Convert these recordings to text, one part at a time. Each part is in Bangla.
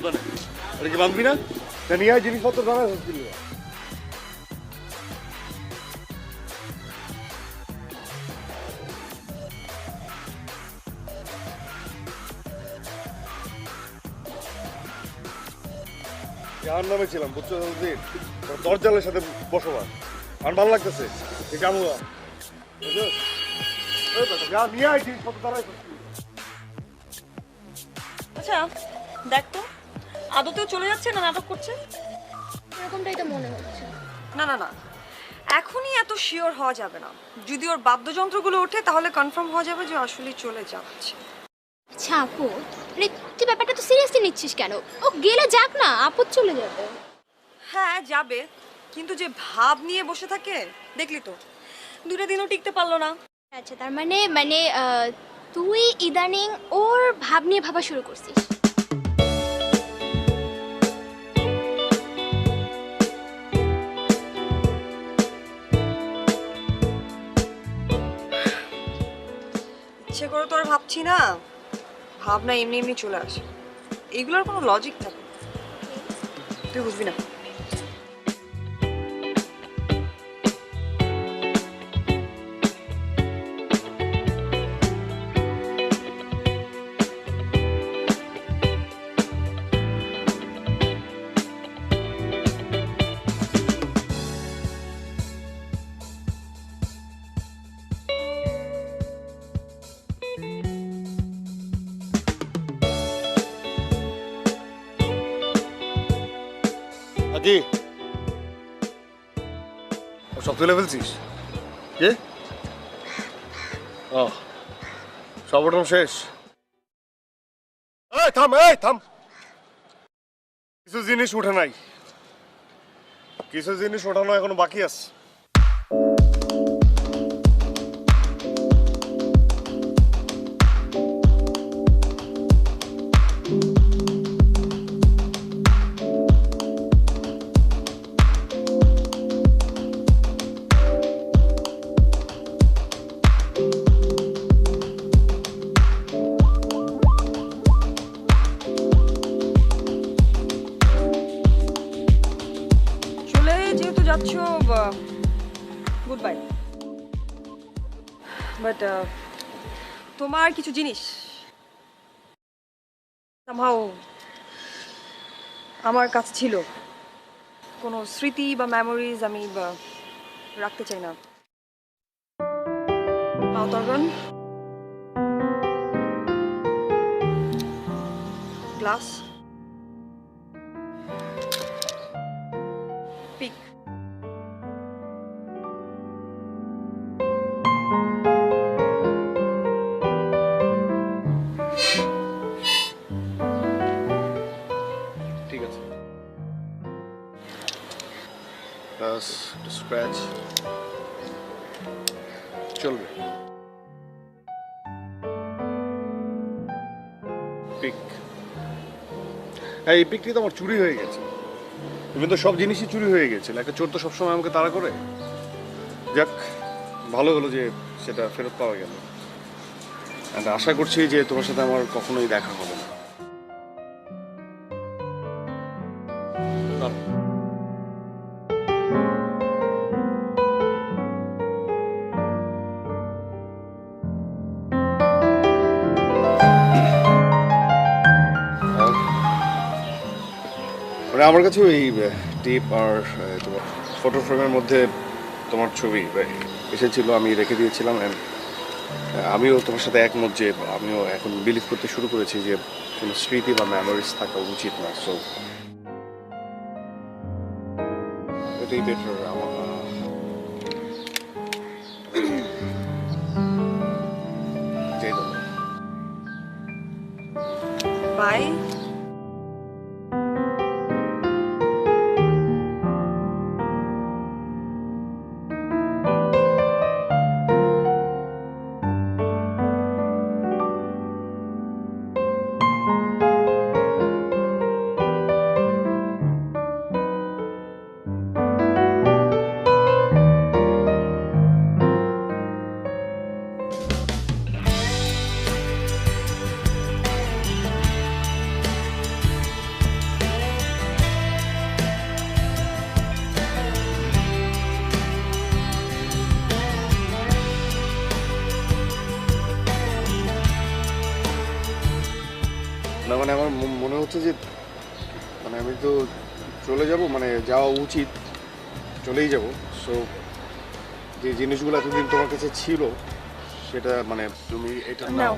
দোকানে। এটা কি বাঁধবি না? নিয়ে আয় জিনিসপত্র জানা হচ্ছিল। যার নামে ছিলাম বুঝছো দিন দরজালের সাথে বসবাস আর ভালো লাগতেছে এই জামুয়া নিয়ে আয় জিনিসপত্র দাঁড়াই। আচ্ছা দেখ তো আদতেও চলে যাচ্ছে না নাটক করছে? এরকমটাই তো মনে হচ্ছে। না না না, এখনই এত শিওর হওয়া যাবে না। যদি ওর বাদ্যযন্ত্রগুলো ওঠে তাহলে কনফার্ম হওয়া যাবে যে আসলেই চলে যাচ্ছে। আচ্ছা আপু, মানে তুই ব্যাপারটা তো সিরিয়াসলি নিচ্ছিস কেন? ও গেলে যাক না, আপদ চলে যাবে। হ্যাঁ যাবে, কিন্তু যে ভাব নিয়ে বসে থাকে দেখলি তো, দুটো দিনও টিকতে পারলো না। আচ্ছা তার মানে মানে তুই ইদানিং ওর ভাব নিয়ে ভাবা শুরু করছিস। ইচ্ছে করে তো আর ভাবছি না, ভাবনা এমনি এমনি চলে আসে। এগুলোর কোনো লজিক থাকে না। তুই বুঝবি না। কি সব তুলে ফেলছিস? কে? ও সব ওঠন শেষ? থাম থাম, কিছু জিনিস উঠে নাই, কিছু জিনিস ওঠানো এখনো বাকি আছে। যেহেতু যাচ্ছ গুড বাই, বাট তোমার কিছু জিনিস somehow আমার কাছে ছিল, কোনো স্মৃতি বা মেমোরিজ আমি রাখতে চাই না। আউটারগান, গ্লাস, পিক, ঠিক আছে, ব্যাস স্ক্র্যাচ চলবে। পিক, এই পিকটি তো আমার চুরি হয়ে গেছে। তুমি তো সব জিনিসই চুরি হয়ে গেছিল, একটা চোর তো সবসময় আমাকে তাড়া করে। যাক ভালো হলো যে সেটা ফেরত পাওয়া গেল। আশা করছি যে তোমার সাথে আমার কখনোই দেখা হবে না। মানে আমার কাছে ওই টিপ আর তোমার ফটো ফ্রেমের মধ্যে তোমার ছবি এসেছিল, আমি রেখে দিয়েছিলাম। আমিও তোমার সাথে একমত যে আমিও এখন বিলিভ করতে শুরু করেছি যে কোনো স্মৃতি বা মেমোরিজ থাকা উচিত না। সো এটাই বেটার আমার। বাই। না মানে আমার মনে হচ্ছে যে মানে আমি তো চলে যাব, মানে যাওয়া উচিত, চলেই যাব। সো যে জিনিসগুলো এতদিন তোমার কাছে ছিল সেটা মানে তুমি এটা নাও। নাও।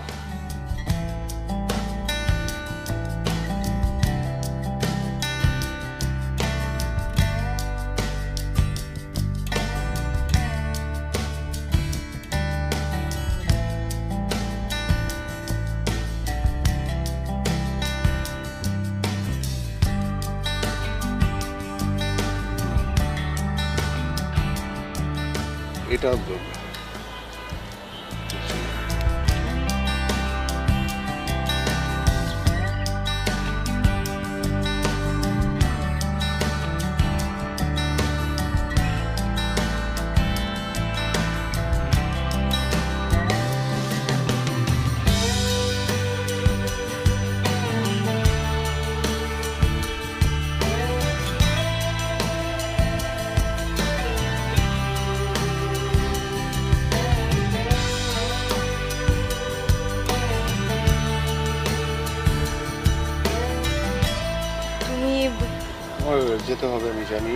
এটা তুমি আমার যেতে হবে, আমি জানি।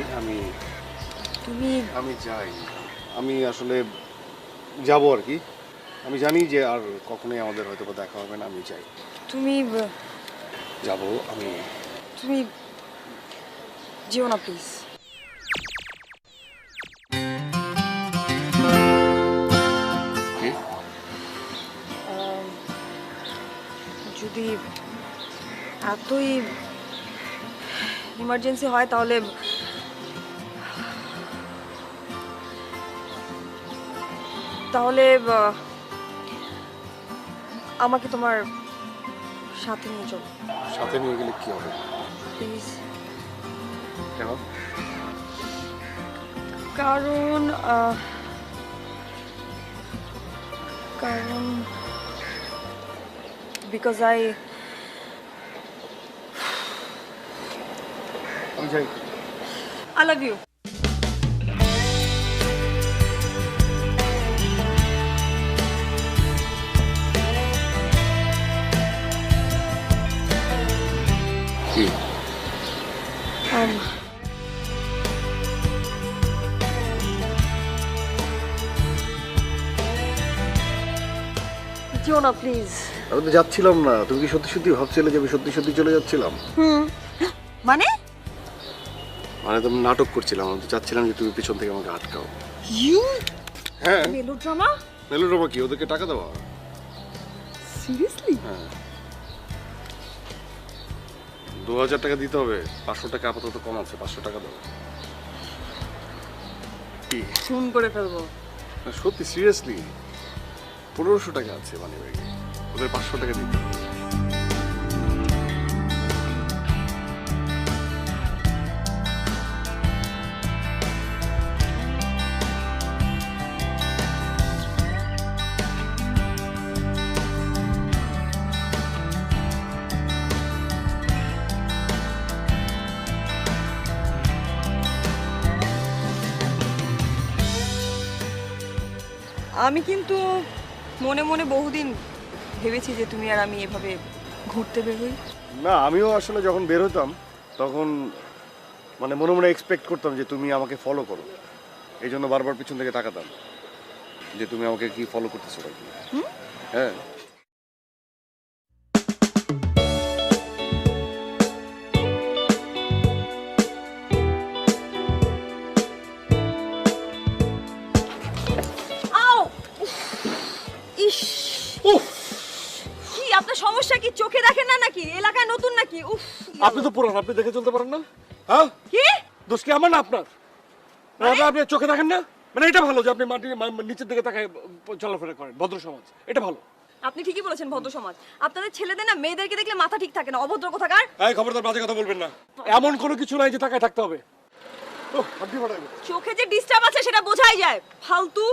তুমি আমি যাই, আমি আসলে যাব আর কি। আমি জানি যে আর কখনোই আমাদের হয়তো বা দেখা হবে না, আমি যাই। তুমি যাব আমি। তুমি যেও না প্লিজ। কি? যদি এতই ইমার্জেন্সি হয় তাহলে তাহলে আমাকে তোমার সাথে নিয়ে চলো সাথে নিয়ে গেলে কি হবে? প্লিজ। কেন? কারণ কারণ বিকজ আমি যাই। I love you. কি? যেও না প্লিজ। আমি তো যাচ্ছিলাম না। তুমি কি সত্যি সত্যি ভাবছিলে যে আমি সত্যি সত্যি চলে যাচ্ছিলাম? মানে মানে তুমি নাটক করছিলাম। আমি তো চাচ্ছিলাম যে তুমি পিছন থেকে আমাকে আটকাও। ইউ হ্যাঁ, মেলোড্রামা? মেলোড্রামা কি? ওদেরকে টাকা দেওয়া? সিরিয়াসলি? হ্যাঁ, 2000 টাকা দিতে হবে। 500 টাকা আপাতত কম আছে, 500 টাকা দাও। কি? ফোন করে ফেলবো। না, সত্যি সিরিয়াসলি 1500 টাকা আছে মানে ব্যাগে। ওদের 500 টাকা দিতে হবে। আমি কিন্তু মনে মনে বহুদিন ভেবেছি যে তুমি আর আমি এভাবে ঘুরতে বের হই। না, আমিও আসলে যখন বের হতাম তখন মানে মনে মনে এক্সপেক্ট করতাম যে তুমি আমাকে ফলো করো। এই জন্য বারবার পিছন থেকে তাকাতাম যে তুমি আমাকে কি ফলো করতেছো নাকি। হ্যাঁ, আও ইস কি আপনার সমস্যা কি? চোখে দেখেন না নাকি? এলাকায় নতুন নাকি? উফ আপনি তো পুরান, আপনি দেখে চলতে পারেন না? হ্যাঁ, কি? দোষ কি আমার না আপনার? আপনি চোখে দেখেন না? মানে এটা ভালো যে আপনি মাটির নিচের দিকে তাকায় চলাফেরা করেন, ভদ্র সমাজ, এটা ভালো। আপনি ঠিকই বলেছেন, ভদ্র সমাজ। আপনাদের ছেলেদের না মেয়েদেরকে দেখলে মাথা ঠিক থাকে না, অভদ্র কোথাকার। এই খবরদার বাজে কথা বলবেন না। এমন কোনো কিছু নাই যে তাকায় থাকতে হবে। ওহ, আপনি বাড়াবেন। চোখে যে ডিস্টার্ব আছে সেটা বোঝাই যায়। ফালতু।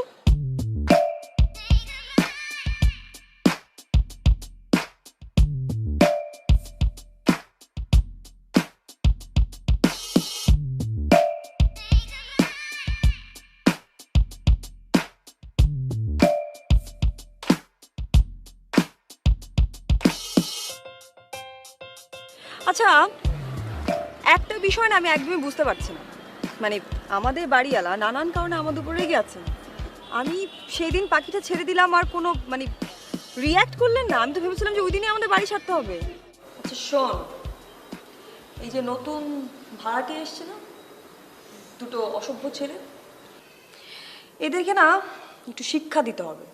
আচ্ছা, একটা বিষয় না আমি একদমই বুঝতে পারছি না, মানে আমাদের বাড়িওয়ালা নানান কারণে আমাদের উপরে রেগে আছেন। আমি সেই দিন পাখিটা ছেড়ে দিলাম আর কোনো মানে রিয়্যাক্ট করলেন না। আমি তো ভেবেছিলাম যে ওই দিনই আমাদের বাড়ি ছাড়তে হবে। আচ্ছা শোন, এই যে নতুন ভাড়াটে এসছে না, দুটো অসভ্য ছেলে, এদেরকে না একটু শিক্ষা দিতে হবে।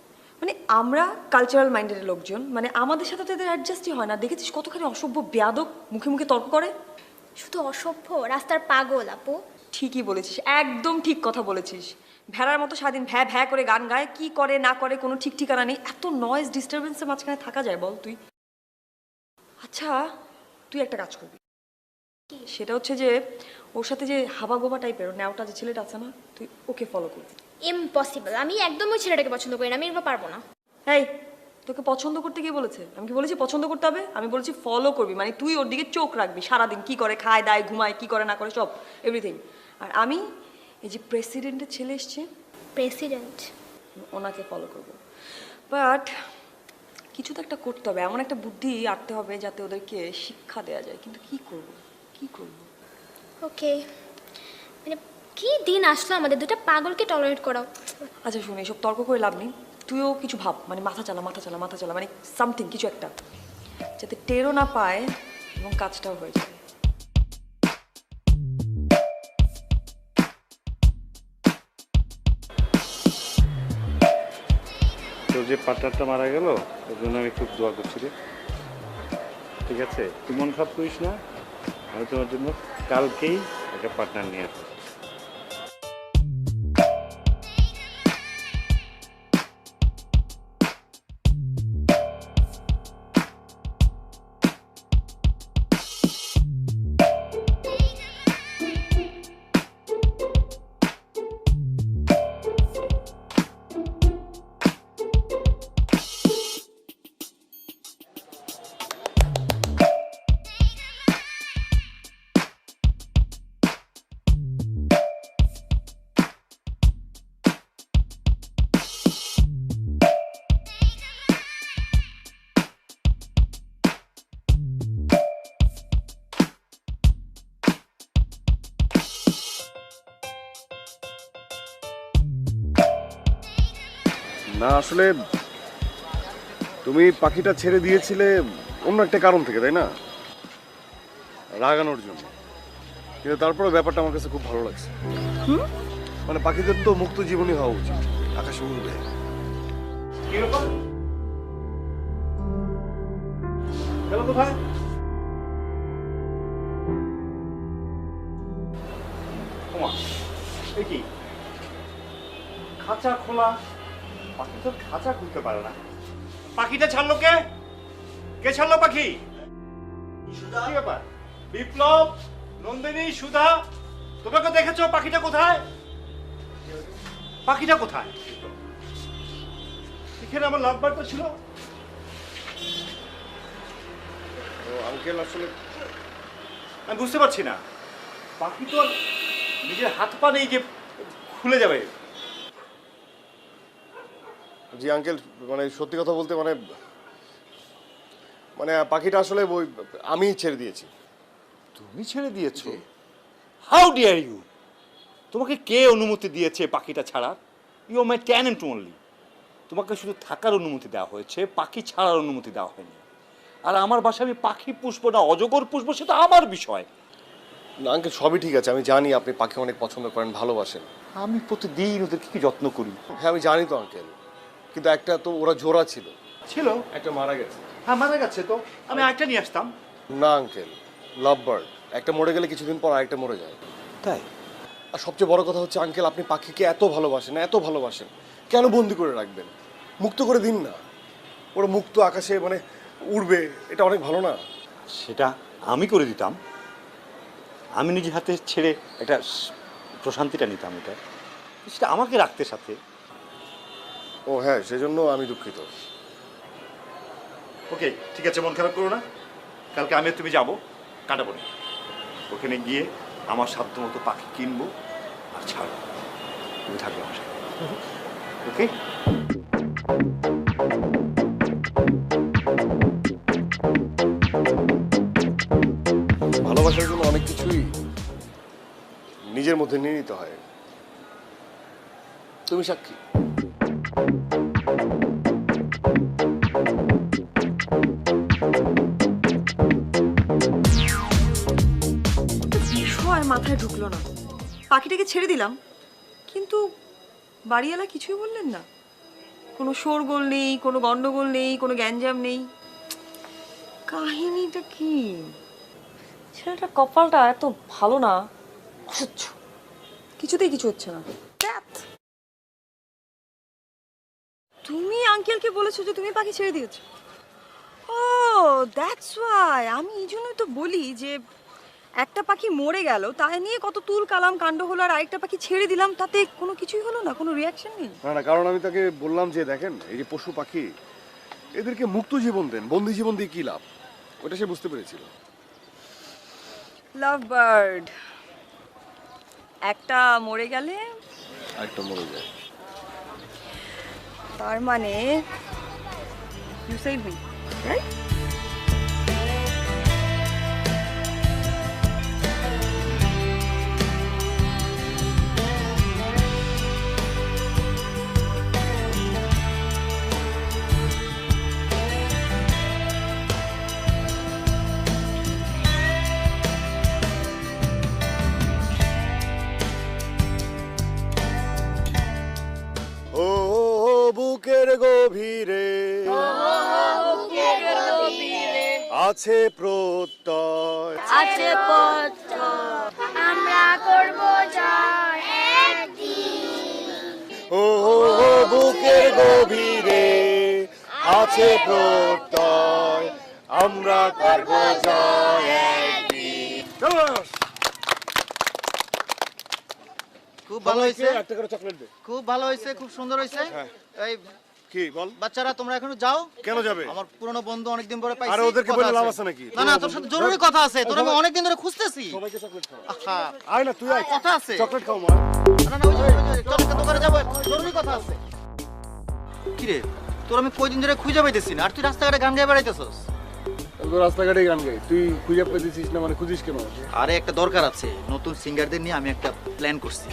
মানে আমরা কালচারাল মাইন্ডেড লোকজন, মানে আমাদের সাথে তো এদের অ্যাডজাস্টই হয় না। দেখেছিস কতখানি অসভ্য বেয়াদব, মুখে মুখে তর্ক করে। শুধু অসভ্য, রাস্তার পাগল আপু। ঠিকই বলেছিস, একদম ঠিক কথা বলেছিস। ভেড়ার মতো সারাদিন ভ্যা ভ্যা করে গান গায়, কি করে না করে কোনো ঠিক ঠিকানা নেই। এত নয়েজ ডিস্টারবেন্সের মাঝখানে থাকা যায় বল তুই? আচ্ছা, তুই একটা কাজ করবি, সেটা হচ্ছে যে ওর সাথে যে হাবা গোবা টাইপের ন্যাওটা যে ছেলেটা আছে না, তুই ওকে ফলো করবি। ইম্পসিবল, আমি একদম ওই ছেলেটাকে পছন্দ করি না, আমি এগুলো পারবো না। এই, তোকে পছন্দ করতে কে বলেছে? আমি কি বলেছি পছন্দ করতে হবে? আমি বলেছি ফলো করবি, মানে তুই ওর দিকে চোখ রাখবি সারাদিন, কি করে, খায় দায় ঘুমায়, কি করে না করে, সব এভরিথিং। আর আমি এই যে প্রেসিডেন্টের ছেলে এসছে, প্রেসিডেন্ট, ওনাকে ফলো করব। বাট কিছু তো একটা করতে হবে, এমন একটা বুদ্ধি আঁটতে হবে যাতে ওদেরকে শিক্ষা দেওয়া যায়। কিন্তু কি করব, কি করব? ওকে, মানে কি দিন আসলো আমাদের, দুটো পাগলকে টলারেট করাও। আচ্ছা শুনে, এসব তর্ক করে লাভ নেই। তুইও কিছু ভাব, মানে মাথা চালা মাথা চালা মাথা চালা, মানে সামথিং কিছু একটা, যাতে টেরও না পায় এবং কাজটাও হয়ে যায়। তোর যে পার্টনারটা মারা গেল ওর জন্য আমি খুব দোয়া করছি রে। ঠিক আছে, তুই মন খারাপ করিস না, আমি তোমার জন্য কালকেই একটা পার্টনার নিয়ে আসবো। না আসলে তুমি পাখিটা ছেড়ে দিয়েছিলে অন্য একটা কারণ থেকে, তাই না? রাগানোর জন্য। কিন্তু তারপরে ব্যাপারটা আমার কাছে খুব ভালো লাগছে। মানে পাখিদের তো মুক্ত জীবনই হওয়া উচিত, আকাশে উড়বে। গেল কোথায়? কি খাঁচা খোলা, পাখি তো খাঁচা খুলতে পারে না। পাখিটা ছাড়লো কে? কে ছাড়লো পাখি? কি ব্যাপার? বিপ্লব, নন্দিনী, সুধা, তোমাকে দেখেছো? পাখিটা কোথায়? পাখিটা কোথায়? এখানে আমার লাভ বার্তা ছিল। ও আঙ্কেল, আসলে আমি বুঝতে পারছি না, পাখি তো আর নিজের হাত পা নেই যে খুলে যাবে। জি আঙ্কেল, মানে সত্যি কথা বলতে মানে মানে পাখিটা আসলে ওই আমি ছেড়ে দিয়েছি। তুমি ছেড়ে দিয়েছো? How dare you! তোমাকে কে অনুমতি দিয়েছে পাখিটা ছাড়ার? You are my talent only. তোমাকে শুধু থাকার অনুমতি দেওয়া হয়েছে, পাখি ছাড়ার অনুমতি দেওয়া হয়নি। আর আমার বাসায় আমি পাখি পুষবো না অজগর পুষবো সেটা আমার বিষয়। না আঙ্কেল, সবই ঠিক আছে, আমি জানি আপনি পাখি অনেক পছন্দ করেন, ভালোবাসেন। আমি প্রতিদিন ওদেরকে কি যত্ন করি। হ্যাঁ আমি জানি তো আঙ্কেল, কিন্তু একটা তো ওরা জোড়া ছিল, ছিল? একটা মারা গেছে। হ্যাঁ মারা গেছে তো, আমি আরেকটা নিয়ে আসতাম। না আঙ্কেল, লাভ বার্ড একটা মরে গেলে কিছুদিন পর আরেকটা মরে যায়। তাই? আর সবচেয়ে বড় কথা হচ্ছে আঙ্কেল, আপনি পাখিকে এত ভালোবাসেন এত ভালোবাসেন, কেন বন্দি করে রাখবেন? মুক্ত করে দিন না, ওরা মুক্ত আকাশে মানে উড়বে, এটা অনেক ভালো না? সেটা আমি করে দিতাম, আমি নিজের হাতে ছেড়ে একটা প্রশান্তিটা নিতাম, এটা সেটা আমাকে রাখতে সাথে। ও হ্যাঁ, সেজন্য আমি দুঃখিত। ওকে ঠিক আছে, মন খারাপ করো না। কালকে আমি আর তুমি যাবো কাটাবো না, ওখানে গিয়ে আমার সাধ্য মতো পাখি কিনবো আর ছাড়বো। তুমি থাকবে আমার সাথে, ওকে? ভালোবাসার জন্য অনেক কিছুই নিজের মধ্যে নিয়ে নিতে হয়। তুমি সাক্ষী। বিষয় মাথায় ঢুকলো না। পাখিটাকে ছেড়ে দিলাম, কিন্তু বাড়িওয়ালা কিছুই বললেন না। কোনো শোরগোল নেই, কোনো গন্ডগোল নেই, কোনো গ্যাঞ্জাম নেই। কাহিনীটা কি? ছেলেটার কপালটা এত ভালো না, অসহ্য। কিছুতেই কিছু হচ্ছে না। ধ্যাৎ। তুমি আঙ্কেলকে বলেছো যে তুমি পাখি ছেড়ে দিয়েছো? ও দ্যাটস ওয়াই। আমি এই জন্যই তো বলি যে একটা পাখি মরে গেল, তাই নিয়ে কত তুল কালাম কাণ্ড হলো, আর আরেকটা পাখি ছেড়ে দিলাম, তাতে কোনো কিছুই হলো না, কোনো রিয়াকশন নেই। না না, কারণ আমি তাকে বললাম যে দেখেন এই যে পশু পাখি, এদেরকে মুক্ত জীবন দেন, বন্দি জীবন দিয়ে কি লাভ, ওটা সে বুঝতে পেরেছিল। লাভ বার্ড একটা মরে গেলে আরেকটা মরে যায়। তার মানে ইউ সেভ মি, রাইট? ও বুকের গভীরে আছে প্রত্যয়, আছে পথ আমরা করব জয় একদিন। ও বুকের গভীরে আছে প্রত্যয়, আমরা করব জয় একদিন। খুব ভালো হয়েছে, একটা করে চকলেট দে। খুব ভালো হয়েছে, খুব সুন্দর হয়েছে। হ্যাঁ। এই কি বল? বাচ্চারা তোমরা এখনো যাও। কেন যাবে? আমার পুরনো বন্ধু অনেকদিন পরে পাইছি। আরে ওদেরকে কথা বলে আছে। লাভ আছে নাকি? না না, তোর সাথে জরুরি কথা আছে, তোর আমি অনেকদিন ধরে খুঁজতেছি। সবাইকে চকলেট খাও। আহা, আয় না তুই আয়, কথা আছে। চকলেট খাও মা। না না, ওই যে চল একটা দোকানে যাবো, জরুরি কথা আছে। কি রে, তোর আমি কয়দিন ধরে খুঁজে পাইতেছি না, আর তুই রাস্তাঘাটে গান গায়ে বেড়াইতেছস। আমি তো রাস্তাঘাটে গান গাই, তুই খুঁজে পেয়েছিস না, মানে খুঁজিস কেন? আরে একটা দরকার আছে, নতুন সিঙ্গারদের নিয়ে আমি একটা প্ল্যান করছি।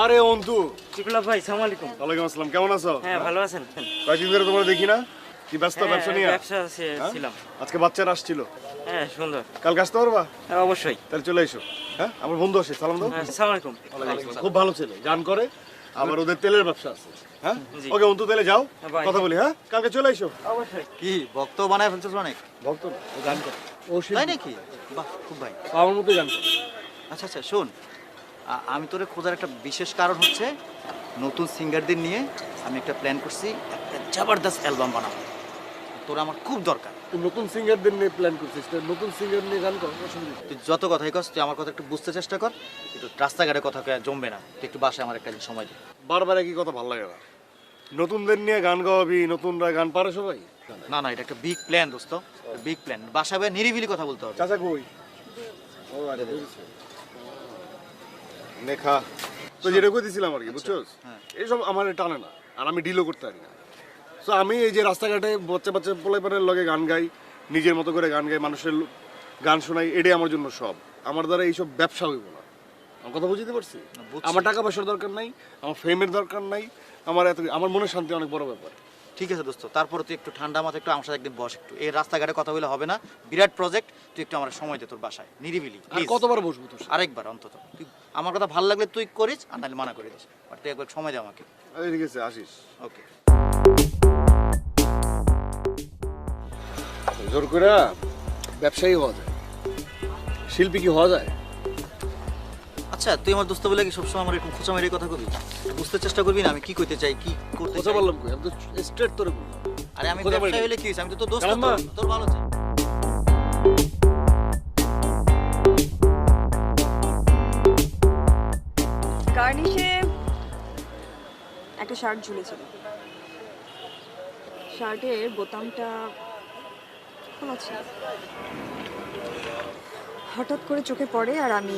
আরে অন্তু। চিকুলা ভাই, সালাম আলাইকুম। ওয়ালাইকুম আসসালাম, কেমন আছো? হ্যাঁ, ভালো আছেন? কয়েকদিন ধরে তোমার দেখি না, কি ব্যস্ত হ্যাঁ, ব্যবসা নিয়ে? ব্যবসা হ্যাঁ? ছিলাম। আজকে বাচ্চারা আসছিল, হ্যাঁ, সুন্দর। কালকে আসতে পারবা? হ্যাঁ, অবশ্যই। তাহলে চলে এসো। হ্যাঁ, আমার বন্ধু আসে, সালাম দাও। হ্যাঁ, সালাম আলাইকুম। খুব ভালো ছেলে, গান করে, আবার ওদের তেলের ব্যবসা আছে। হ্যাঁ জি। ওকে অন্তু, তাহলে যাও, হ্যাঁ, bye. কথা বলি। হ্যাঁ, কালকে চলে এসো। অবশ্যই। কি বক্ত বানায় ফেলছিস অনেক, ভক্ত না, ও গান করে, ও তাই নাকি? বাহ, খুব ভাই। আমার মতো গান করে। আচ্ছা আচ্ছা, শোন, আমি তোরে খোঁজার একটা বিশেষ কারণ হচ্ছে নতুন সিঙ্গারদের নিয়ে আমি একটা প্ল্যান করছি, একটা জবরদস্ত অ্যালবাম বানাবো। তোরা আমার খুব দরকার। তুই নতুন সিঙ্গারদের নিয়ে প্ল্যান করছিস, তো নতুন সিঙ্গার নিয়ে গান কর, অসুবিধা নেই। তুই যত কথাই কস, তুই আমার কথা একটু বুঝতে চেষ্টা কর। একটু রাস্তাঘাটে কথা কয়ে জমবে না, তুই একটু বাসায় আমার একটা দিন সময় দে। বারবার একই কথা ভালো লাগে না। নতুনদের নিয়ে গান গাওয়াবি, নতুনরা গান পারে সবাই। না না, এটা একটা বিগ প্ল্যান দোস্ত, বিগ প্ল্যান। বাসায় বয়ে নিরিবিলি কথা বলতে হবে। চাচা কই? ও আরে বুঝছি। নেখা তো যেটা কইতেছিলাম আর কি, বুঝছস? হ্যাঁ। এইসব আমার টানে না, আর আমি ডিলও করতে পারি না। সো আমি এই যে রাস্তাঘাটে বাচ্চা বাচ্চা পোলাপানের লগে গান গাই, নিজের মতো করে গান গাই, মানুষের গান শোনাই, এটাই আমার জন্য সব। আমার দ্বারা এইসব ব্যবসা হইব না। আমার কথা বুঝতে পারছি? বুঝছি। আমার টাকা পয়সার দরকার নাই, আমার ফেমের দরকার নাই, আমার মনের শান্তি অনেক বড় ব্যাপার। ঠিক আছে দোস্ত, তারপরে তুই একটু ঠান্ডা মাথায় একটু আমার সাথে একদিন বস। একটু এই রাস্তাঘাটে কথা বলে হবে না, বিরাট প্রজেক্ট। তুই একটু আমার সময় দে তোর বাসায়, নিরিবিলি আর please। কতবার বসবো তোর সাথে? আরেকবার অন্তত। তুই আমার কথা ভালো লাগলে তুই করিস, আর নাহলে মানা করে দিস। আর তুই একবার সময় দে আমাকে। আরে ঠিক আছে, আসিস। ওকে। জোর করে ব্যবসায়ী হওয়া যায়, শিল্পী কি হওয়া যায়? আচ্ছা, তুই আমার দোস্ত বলে কি সবসময় আমার এরকম খোঁচা মেরে কথা কবি? বুঝতে চেষ্টা করবি না আমি কি কইতে চাই, কি করতে কথা চাই। বললাম কই, আমি তো স্ট্রেট তোরে বললাম। আরে আমি খোঁচা মেরে ব্যবসায়ী দিই। হলে কি হইছে? আমি তো তোর দোস্ত, কালাম্মা। তোর ভালো চাই। গার্নিশে একটা শার্ট ঝুলেছিল, শার্টের বোতামটা খোলা ছিল। হঠাৎ করে চোখে পড়ে, আর আমি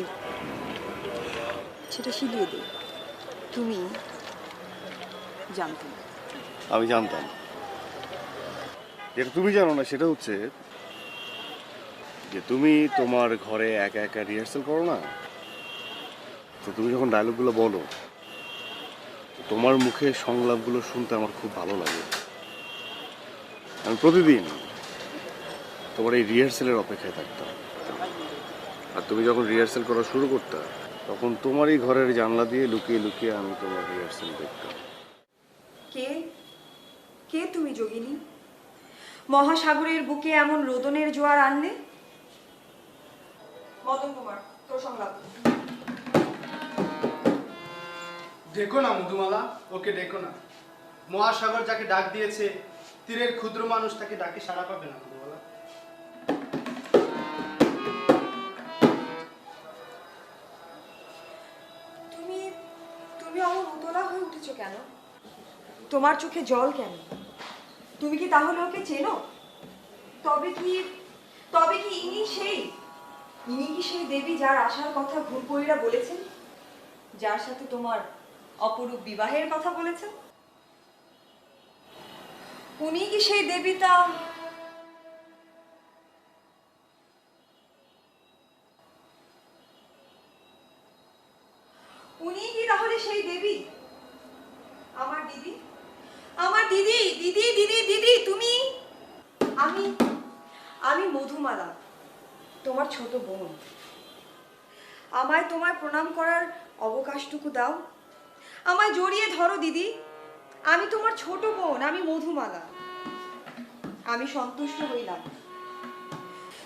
সেটা শিলিয়ে দিই। তুমি জানতে না। আমি জানতাম। যেটা তুমি জানো না সেটা হচ্ছে যে তুমি তোমার ঘরে একা একা রিহার্সাল করো না, তো তুমি যখন ডায়লগগুলো বলো তোমার মুখে সংলাপগুলো শুনতে আমার খুব ভালো লাগে। আমি প্রতিদিন তোমার এই রিহার্সালের অপেক্ষায় থাকতাম, আর তুমি যখন রিহার্সাল করা শুরু করতে তখন তোমারই ঘরের জানলা দিয়ে লুকিয়ে লুকিয়ে আমি তোমার রিহার্সাল দেখতাম। কে কে তুমি যোগিনী? মহাসাগরের বুকে এমন রোদনের জোয়ার আনলে। মদন কুমার, তোর সংলাপ। দেখো না মধুমালা, ওকে দেখো না। মহাসাগর যাকে ডাক দিয়েছে, তীরের ক্ষুদ্র মানুষ তাকে ডাকে সাড়া পাবে না মধুমালা। তুমি তুমি অমন উতলা হয়ে উঠেছো কেন? তোমার চোখে জল কেন? তুমি কি তাহলে ওকে চেনো? তবে কি ইনি কি সেই দেবী যার আসার কথা ভূপরীরা বলেছেন, যার সাথে তোমার অপরূপ বিবাহের কথা বলেছেন? উনি কি সেই দেবীটা? উনি কি তাহলে সেই দেবী? আমার দিদি, আমার দিদি দিদি দিদি দিদি তুমি। আমি মধুমালা, তোমার ছোট বোন। আমায় তোমায় প্রণাম করার অবকাশটুকু দাও। আমায় জড়িয়ে ধরো দিদি। আমি তোমার ছোট বোন, আমি মধুমালা। আমি সন্তুষ্ট হইলাম।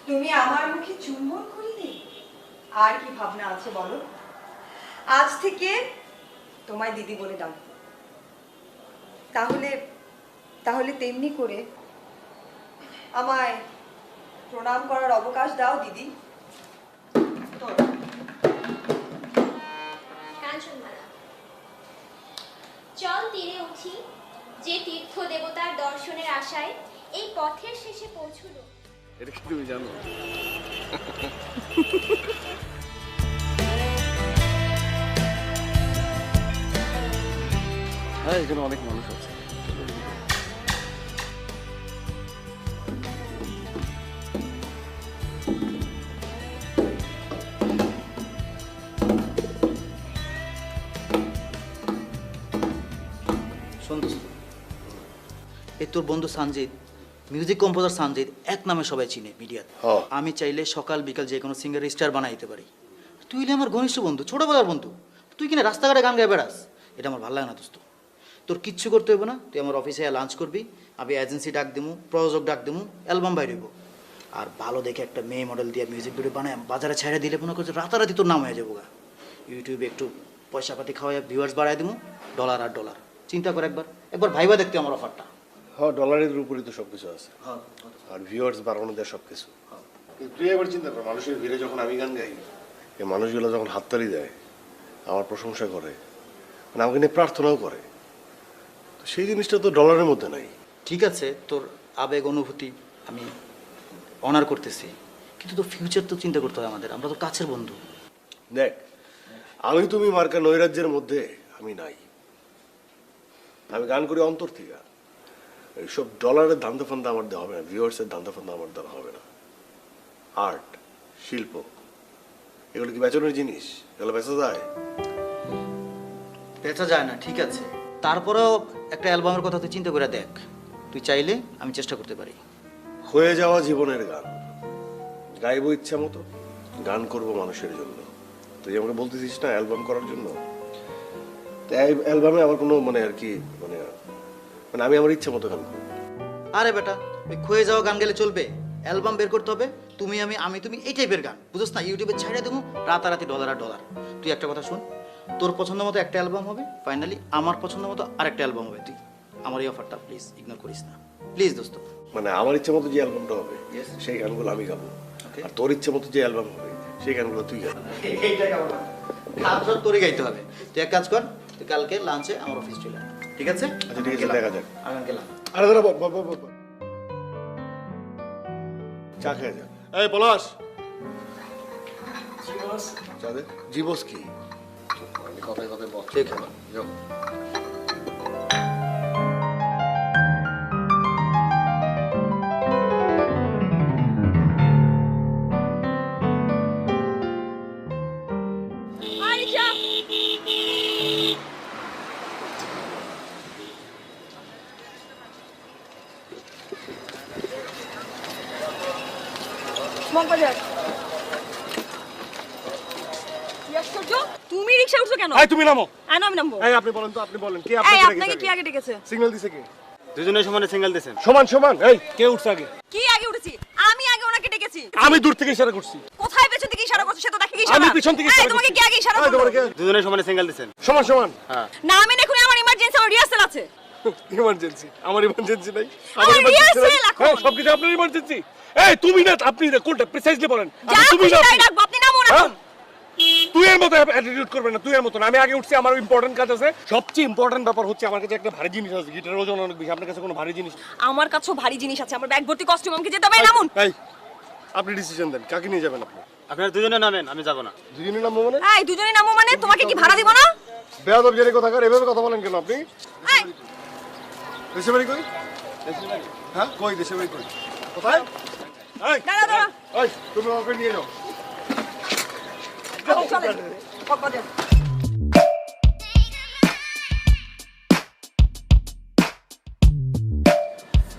তুমি আমার মুখে চুম্বন করিলে আর কি ভাবনা আছে বলো? আজ থেকে তোমায় দিদি বলে ডাকবো। তাহলে তেমনি করে আমায় প্রণাম করার অবকাশ দাও দিদি। কাঞ্চনমালা। চল তীরে উঠি, যে তীর্থ দেবতার দর্শনের আশায় এই পথের শেষে পৌঁছলো। এটা কি তুমি জানো? হ্যাঁ, এখানে অনেক মানুষ আছে। শোন দোস্ত, এই তোর বন্ধু সঞ্জিত, মিউজিক কম্পোজার সঞ্জিত, এক নামে সবাই চিনে মিডিয়াতে। হ্যাঁ। আমি চাইলে সকাল বিকাল যে কোনো সিঙ্গার স্টার বানাই দিতে পারি। তুই হলে আমার ঘনিষ্ঠ বন্ধু, ছোটবেলার বন্ধু। তুই কিনা রাস্তাঘাটে গান গায়ে বেড়াস, এটা আমার ভালো লাগে না দোস্ত। তোর কিচ্ছু করতে হবে না, তুই আমার অফিসে লাঞ্চ করবি, আমি এজেন্সি ডাক দেবো, প্রযোজক ডাক দেবো, অ্যালবাম বাইরেব। আর ভালো দেখে একটা মেয়ে মডেল দিয়ে মিউজিক ভিডিও বানায় বাজারে ছেড়ে দিলে মনে করছে রাতারাতি তোর নাম হয়ে যাবো গা। ইউটিউবে একটু পয়সা পাতি খাওয়াই ভিউয়ার্স বাড়াই দেবো, ডলার আর ডলার। চিন্তা কর একবার ভাইবা দেখতে আমার অফারটা। হ্যাঁ, ডলারের উপরই তো সবকিছু আছে, আর ভিউয়ার্স বাড়ানো দেয় সবকিছু। কিন্তু তুই এবার চিন্তা কর, মানুষের ভিড়ে যখন আমি গান গাই, এই মানুষগুলো যখন হাততালি দেয়, আমার প্রশংসা করে, মানে আমাকে নিয়ে প্রার্থনাও করে, তো সেই জিনিসটা তো ডলারের মধ্যে নাই। ঠিক আছে, তোর আবেগ অনুভূতি আমি অনার করতেছি, কিন্তু তোর ফিউচার তো চিন্তা করতে হয় আমাদের। আমরা তো কাছের বন্ধু। দেখ, আমি তুমি মার্কা নৈরাজ্যের মধ্যে আমি নাই। আমি গান করি অন্তর থেকে। এইসব ডলারের ধান্দা ফান্দা আমার দেওয়া হবে না, ভিউয়ার্সের ধান্দা ফান্দা আমার দেওয়া হবে না। আর্ট, শিল্প, এগুলো কি বেচনের জিনিস? এগুলো বেচা যায়? বেচা যায় না, ঠিক আছে, তারপরেও একটা অ্যালবামের কথা তুই চিন্তা করে দেখ। তুই চাইলে আমি চেষ্টা করতে পারি। হয়ে যাওয়া জীবনের গান গাইবো ইচ্ছা মতো, গান করব মানুষের জন্য। তুই আমাকে বলতেছিস না অ্যালবাম করার জন্য, তাই অ্যালবামে আমার কোনো মানে আর কি মানে মানে আমি আমার ইচ্ছা মতো গান করবো। আরে বেটা, ওই ক্ষয়ে যাওয়া গান গেলে চলবে? অ্যালবাম বের করতে হবে, তুমি আমি আমি তুমি এই টাইপের গান, বুঝছ না? ইউটিউবে ছেড়ে দেবো, রাতারাতি ডলার আর ডলার। তুই একটা কথা শুন, তোর পছন্দ মতো একটা অ্যালবাম হবে, ফাইনালি আমার পছন্দ মতো আরেকটা অ্যালবাম হবে। তুই আমার এই অফারটা প্লিজ ইগনোর করিস না, প্লিজ দোস্ত। মানে আমার ইচ্ছা মতো যে অ্যালবামটা হবে সেই গানগুলো আমি গাবো, আর তোর ইচ্ছা মতো যে অ্যালবাম হবে সেই গানগুলো তুই গাবি। এইটা কেমন কাজ তোরই গাইতে হবে। তুই এক কাজ কর, তুই কালকে লাঞ্চে আমার অফিস চলে আয়, ঠিক আছে? আচ্ছা ঠিক আছে, দেখা যাক। আমি গেলাম। আরে দাঁড়া, চা খেয়ে যা। এই পলাশ, চা দে। জীবস কি কথায় কথায় বল। ঠিক আছে, যাও। মগবাজার। কি আশ্চর্য, তুমি রিকশা উঠছো কেন? এই তুমি নামো। আমি নামবো। এই আপনি বলেন তো, আপনি বলেন কে এই আপনাকে আপনাকে কি আগে ডেকেছে? সিগন্যাল দিছে কে? দুজনের সমানে সিঙ্গেল দিয়েছেন। সমান সমান। এই কে উঠছে আগে? কি আগে উঠেছি? আমি আগে ওনাকে ডেকেছি। আমি দূর থেকে ইশারা করছি। কোথায় পেছন থেকে ইশারা করছো? সে তো দেখে ইশারা। আমি পিছন থেকে ইশারা এই, তোমাকে করছি। কি আগে ইশারা এই তোমার করলো? কে? দুজনের সমানে সিঙ্গেল দিয়েছেন। সমান সমান। হ্যাঁ। না আমি দেখুন, আমার ইমার্জেন্সি, আমার রিহার্সাল আছে। ইমার্জেন্সি? আমার ইমার্জেন্সি নাই। আমার emergency নাই। rehearsal এখন। হ্যাঁ, সবকিছু আপনার ইমার্জেন্সি। এই তুমি না, আপনি না, কোনটা প্রিসাইজলি বলেন। যা তুমি খুশি না, তাই রাখবো, আপনি নামুন হ্যাঁ? এখন। তুই এর মতো অ্যাটিটিউড করবেন না, তুই এর মতো না। আমি আগে উঠছি, আমার ইম্পর্টেন্ট কাজ আছে। সবচেয়ে ইম্পর্টেন্ট ব্যাপার হচ্ছে আমার কাছে একটা ভারী জিনিস আছে। গিটারের ওজন অনেক বেশি। আপনার কাছে কোনো ভারী জিনিস? আমার কাছেও ভারী জিনিস আছে, আমার ব্যাগ ভর্তি কস্টিউম, আমাকে যেতে হবে। নামুন। এই আপনি ডিসিশন দেন, কাকে নিয়ে যাবেন আপনি? আপনারা দুজনে নামেন, আমি যাব না। দুজনে নামবো মানে? এই দুজনে নামো মানে? তোমাকে কি ভাড়া দিব না? বেয়াদব জেনে কথা কার, এভাবে কথা বলেন কেন আপনি? এই, দেশে বাড়ি কই? হ্যাঁ, কই দেশে বাড়ি কই? কোথায়? এই দাঁড়া, দাঁড়া। এই তুমি আমাকে নিয়ে যাও। চলেন। মগবাজার।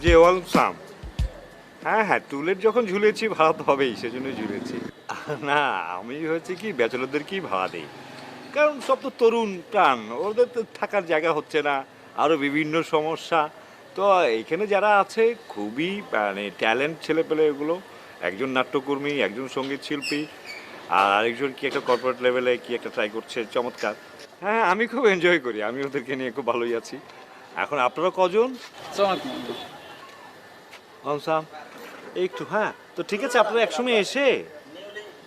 যে ওয়ালসাম। হ্যাঁ হ্যাঁ, টুলেট যখন ঝুলেছি ভাড়া তো হবেই, সেজন্য ঝুলেছি। না, আমি হচ্ছে কি ব্যাচেলরদেরকেই ভাড়া দিই, কারণ সব তো তরুণ প্রাণ, ওদের তো থাকার জায়গা হচ্ছে না, আরও বিভিন্ন সমস্যা। তো এইখানে যারা আছে খুবই মানে ট্যালেন্ট ছেলেপেলে এগুলো। একজন নাট্যকর্মী, একজন সঙ্গীত শিল্পী, আর আরেকজন কি একটা কর্পোরেট লেভেলে কি একটা ট্রাই করছে, চমৎকার। হ্যাঁ, আমি খুব এনজয় করি, আমি ওদেরকে নিয়ে খুব ভালোই আছি। এখন আপনারা কজন? আমসাম একটু, হ্যাঁ তো ঠিক আছে, আপনারা একসময় এসে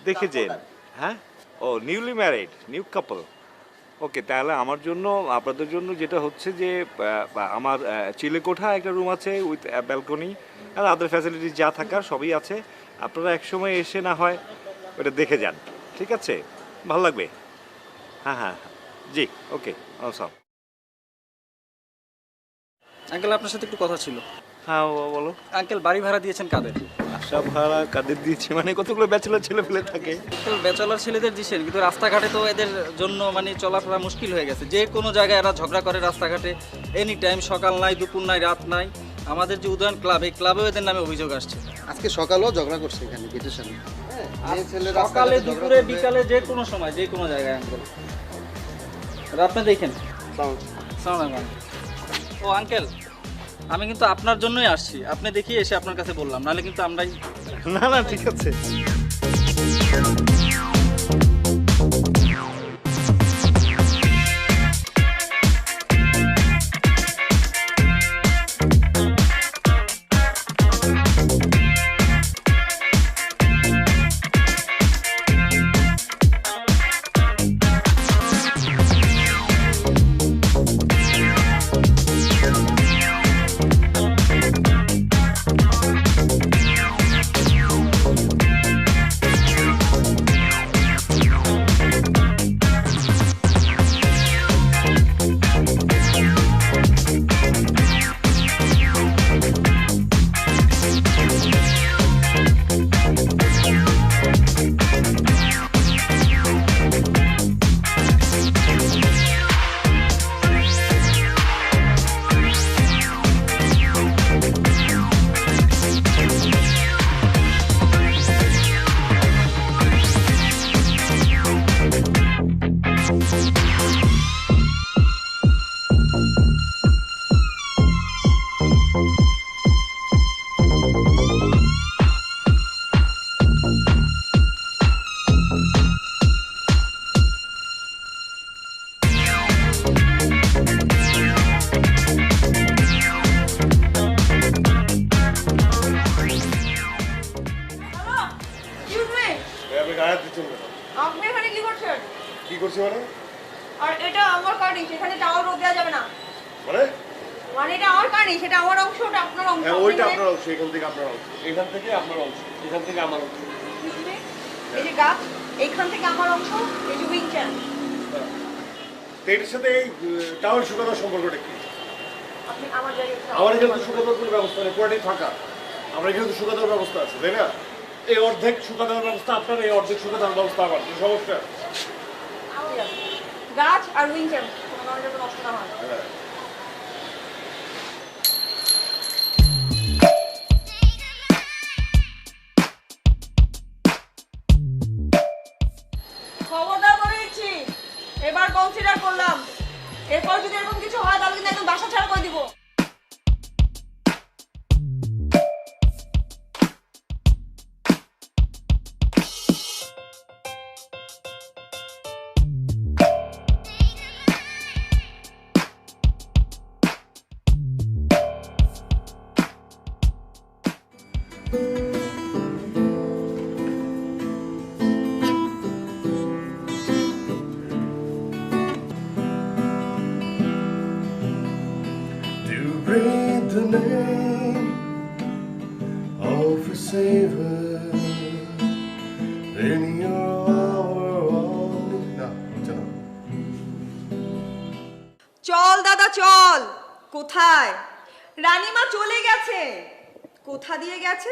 দেখে যেন। হ্যাঁ, ও নিউলি ম্যারিড, নিউ কাপল। ওকে, তাহলে আমার জন্য, আপনাদের জন্য যেটা হচ্ছে যে আমার চিলেকোঠা একটা রুম আছে উইথ ব্যালকনি, আর আদার ফ্যাসিলিটিস যা থাকার সবই আছে। আপনারা একসময় এসে না হয় ওটা দেখে যান, ঠিক আছে? ভালো লাগবে। হ্যাঁ হ্যাঁ জি, ওকে আমসাম। আঙ্কেল আপনার সাথে একটু কথা ছিল। হ্যাঁ বলো। আঙ্কেল বাড়ি ভাড়া দিয়েছেন কাদের? আশা ভাড়া কাদের দিয়েছি মানে, কতগুলো ব্যাচেলার ছেলে ফেলে থাকে। আঙ্কেল ব্যাচেলার ছেলেদের দিয়েছেন, কিন্তু রাস্তাঘাটে তো এদের জন্য মানে চলাফেরা মুশকিল হয়ে গেছে। যে কোনো জায়গায় এরা ঝগড়া করে রাস্তাঘাটে, এনি টাইম, সকাল নাই, দুপুর নাই, রাত নাই। আমাদের যে উদয়ন ক্লাব, এই ক্লাবেও এদের নামে অভিযোগ আসছে। আজকে সকালেও ঝগড়া করছে এখানে গেটের সামনে। সকালে, দুপুরে, বিকালে, যে কোনো সময়, যে কোনো জায়গায় আঙ্কেল। আর আপনি দেখেন। সালাম আলাইকুম। ও আঙ্কেল, আমি কিন্তু আপনার জন্যই আসছি, আপনি দেখিয়ে এসে আপনার কাছে বললাম, নাহলে কিন্তু আমরাই। না না, ঠিক আছে। আপনি গায়ে হাত দিচ্ছেন কেন? আপনি এখানে কি করছেন? কি করছি মানে? আর এটা আমার কার্নিং, সেখানে টাওয়ার রোদ দেওয়া যাবে না। মানে মানে এটা আমার কার্নিং, সেটা আমার অংশ, ওটা আপনার অংশ। হ্যাঁ, ওইটা আপনি আপনার অংশ, এখান থেকে আপনার অংশ, এখান থেকে আপনার অংশ, এখান থেকে আমার অংশ। এই যে গাছ, এইখান থেকে আমার অংশ, এই যে উইং চ্যান। তো এটার সাথে এই টাওয়ার শুকানোর সম্পর্কটা কি? আপনি আমার জায়গায় আমার এখানে তো শুকানোর কোনো ব্যবস্থা নেই, পুরোটাই ফাঁকা। আমার এখানে তো শুকানোর ব্যবস্থা আছে, তাই না? এই অর্ধেক শুকানোর ব্যবস্থা আপনার, এই অর্ধেক শুকানোর ব্যবস্থা আমার। কি সমস্যা? গাছ আর উইং চ্যান কোনো যাতে নষ্ট না হয়। হ্যাঁ। এরপর যদি এরকম কিছু হয় তাহলে কিন্তু একদম বাসা ছাড়া করে দিব। To breathe the name of a Savior in your hour of need. না, হচ্ছে না। চল দাদা চল। কোথায়? রানীমা চলে গেছে। কোথা দিয়ে গেছে?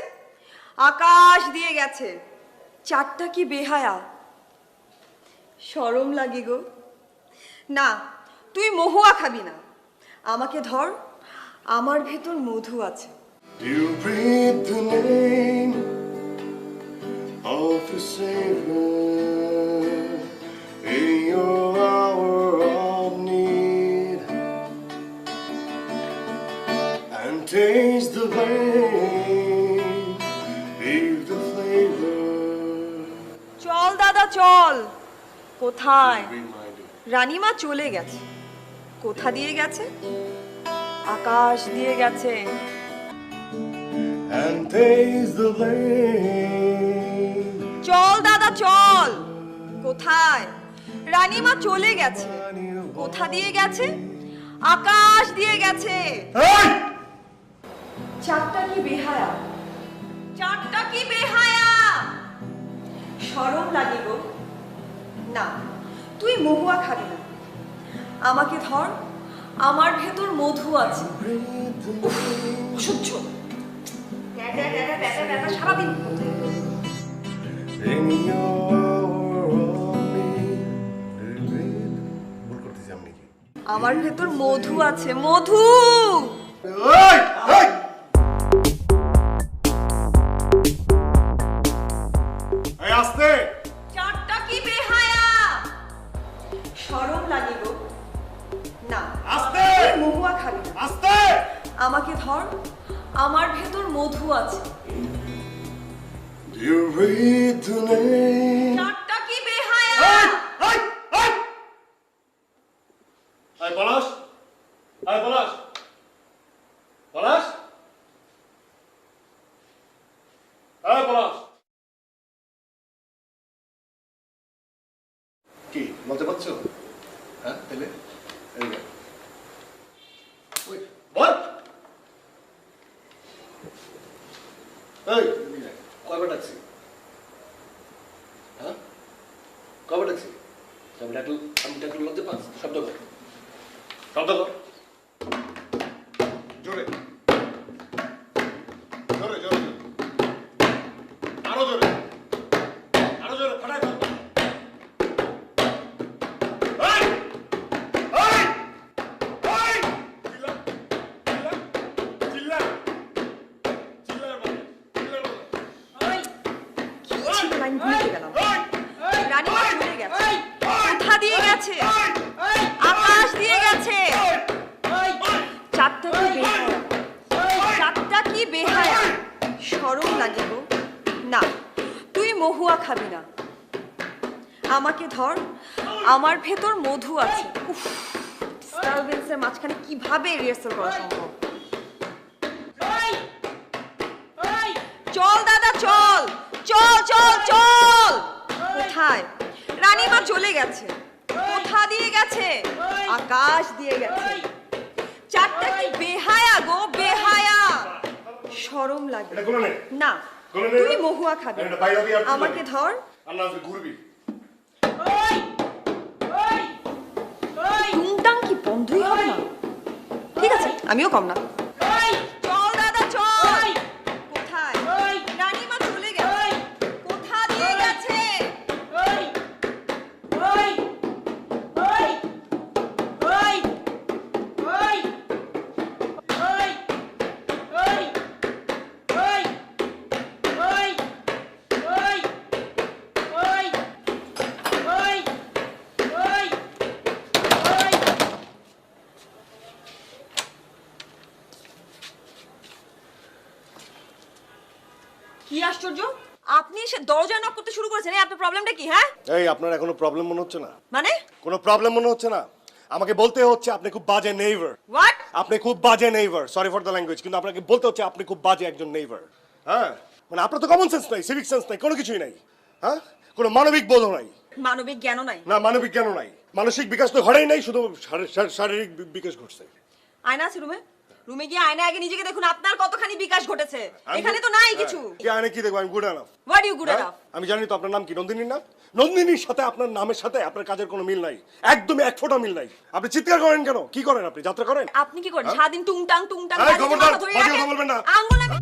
আকাশ দিয়ে গেছে। চারটা কি বেহায়া। শরম লাগে গো। না, তুই মহুয়া খাবি না। আমাকে ধর, আমার ভেতর মধু আছে। You breathe the name of a Savior in your hour of need, and taste the pain, feel the flavor. চল দাদা চল। কোথায়? Be my dear. রানীমা চলে গেছে। কোথা দিয়ে গেছে? আকাশ দিয়ে গেছে। And taste the pain. চল দাদা চল। কোথায়? রানীমা চলে গেছে। কোথা দিয়ে গেছে? আকাশ দিয়ে গেছে। চারটা কি বেহায়া। চারটা কি বেহায়া। শরম লাগে গো। না, তুই মহুয়া খাবি না। আমাকে ধর, আমার ভেতর মধু আছে। উফ, অসহ্য। ব্যাটা, ব্যাটা, ব্যাটা, ব্যাটা, সারাদিন In your hour of need. ভুল করতেছি আমি কি? আমার ভেতর মধু আছে, মধু। এই! এই! এই আস্তে! চারটা কি বেহায়া। শরম লাগে গো। না, আস্তে! তুই মহুয়া খাবি না। আস্তে! আমাকে ধর, আমার ভেতর মধু আছে। You breathe the name. চারটা কি বেহায়া। এই! এই! এই! এই পলাশ! এই পলাশ! পলাশ! এই পলাশ! কি বলতে পারছো? হ্যাঁ তাহলে এই যে। ওই বল! এই কবে ডাকছি? হ্যাঁ কবে ডাকছি? আমি ডাকলে লজ্জা পাস? শব্দ কর, শব্দ কর, জোরে জোরে জোরে জোরে, আরো জোরে, আরো জোরে, ফাটাই ফেল। এই! এই! এই! চিল্লা, চিল্লা, চিল্লা, চিল্লার বলে, চিল্লার বলে। কি ছিল লাইন ভুলে গেলাম। রানীমা চলে গেছে। কোথা দিয়ে গেছে? আকাশ দিয়ে গেছে। চারটা কি বেহায়া। চারটা কি বেহায়া। শরম লাগে গো। না, তুই মহুয়া খাবি না। আমাকে ধর, আমার ভেতর মধু আছে। উফ, ডিস্টারবেন্সের মাঝখানে কিভাবে রিহার্সাল করা সম্ভব। চল দাদা চল। চল চল চল। কোথায়? রানীমা চলে গেছে। কোথা দিয়ে গেছে? আকাশ দিয়ে গেছে। চারটা কি বেহায়া গো, বেহায়া। শরম লাগে এটা কোনো নেই। না, কোনো নেই। তুই মহুয়া খাবি এটা বাইরে দিয়ে আর তুই আমাকে যাবি। ধর। আল্লাহ হাফেজ, ঘুরবি। টুংটাং কি বন্ধই হবে না? ঠিক আছে, আমিও কম না। চল দাদা চল। কোথায়? রানীমা চলে গেছে। কোথা দিয়ে গেছে? কি আশ্চর্য, আপনি এসে দরজা নক করতে শুরু করেছেন, এই আপনার প্রবলেমটা কি? হ্যাঁ এই আপনার এখনো প্রবলেম মনে হচ্ছে না? মানে কোনো প্রবলেম মনে হচ্ছে না? আমাকে বলতে হচ্ছে আপনি খুব বাজে নেইবার। হোয়াট? আপনি খুব বাজে neighbour, sorry for the language, কিন্তু আপনাকে বলতে হচ্ছে আপনি খুব বাজে একজন নেইবার। হ্যাঁ, মানে আপনার তো কমন সেন্স নাই, সিভিক সেন্স নাই, কোনো কিছুই নাই। হ্যাঁ, কোনো মানবিক বোধ নাই। মানবিক জ্ঞানও নাই? না, মানবিক জ্ঞান নাই, মানসিক বিকাশ তো ঘটেই নাই, শুধু শারীরিক বিকাশ ঘটছে। আয়না আছে রুমে? রুমে গিয়ে আয়না আগে নিজেকে দেখুন আপনার কতখানি বিকাশ ঘটেছে। এখানে তো নাই কিছু। কি আয়না কি দেখবো? আমি good enough. What you good enough? আমি জানি তো আপনার নাম কি, নন্দিনীর নাম। নন্দিনীর সাথে আপনার নামের সাথে আপনার কাজের কোনো মিল নাই, একদমই এক ফোঁটা মিল নাই। আপনি চিৎকার করেন কেন? কি করেন আপনি? যাত্রা করেন? আপনি কি করেন সারাদিন? টুংটাং টুংটাং এই খবরদার, বাজে কথা বলবেন না। আঙ্গুল আমি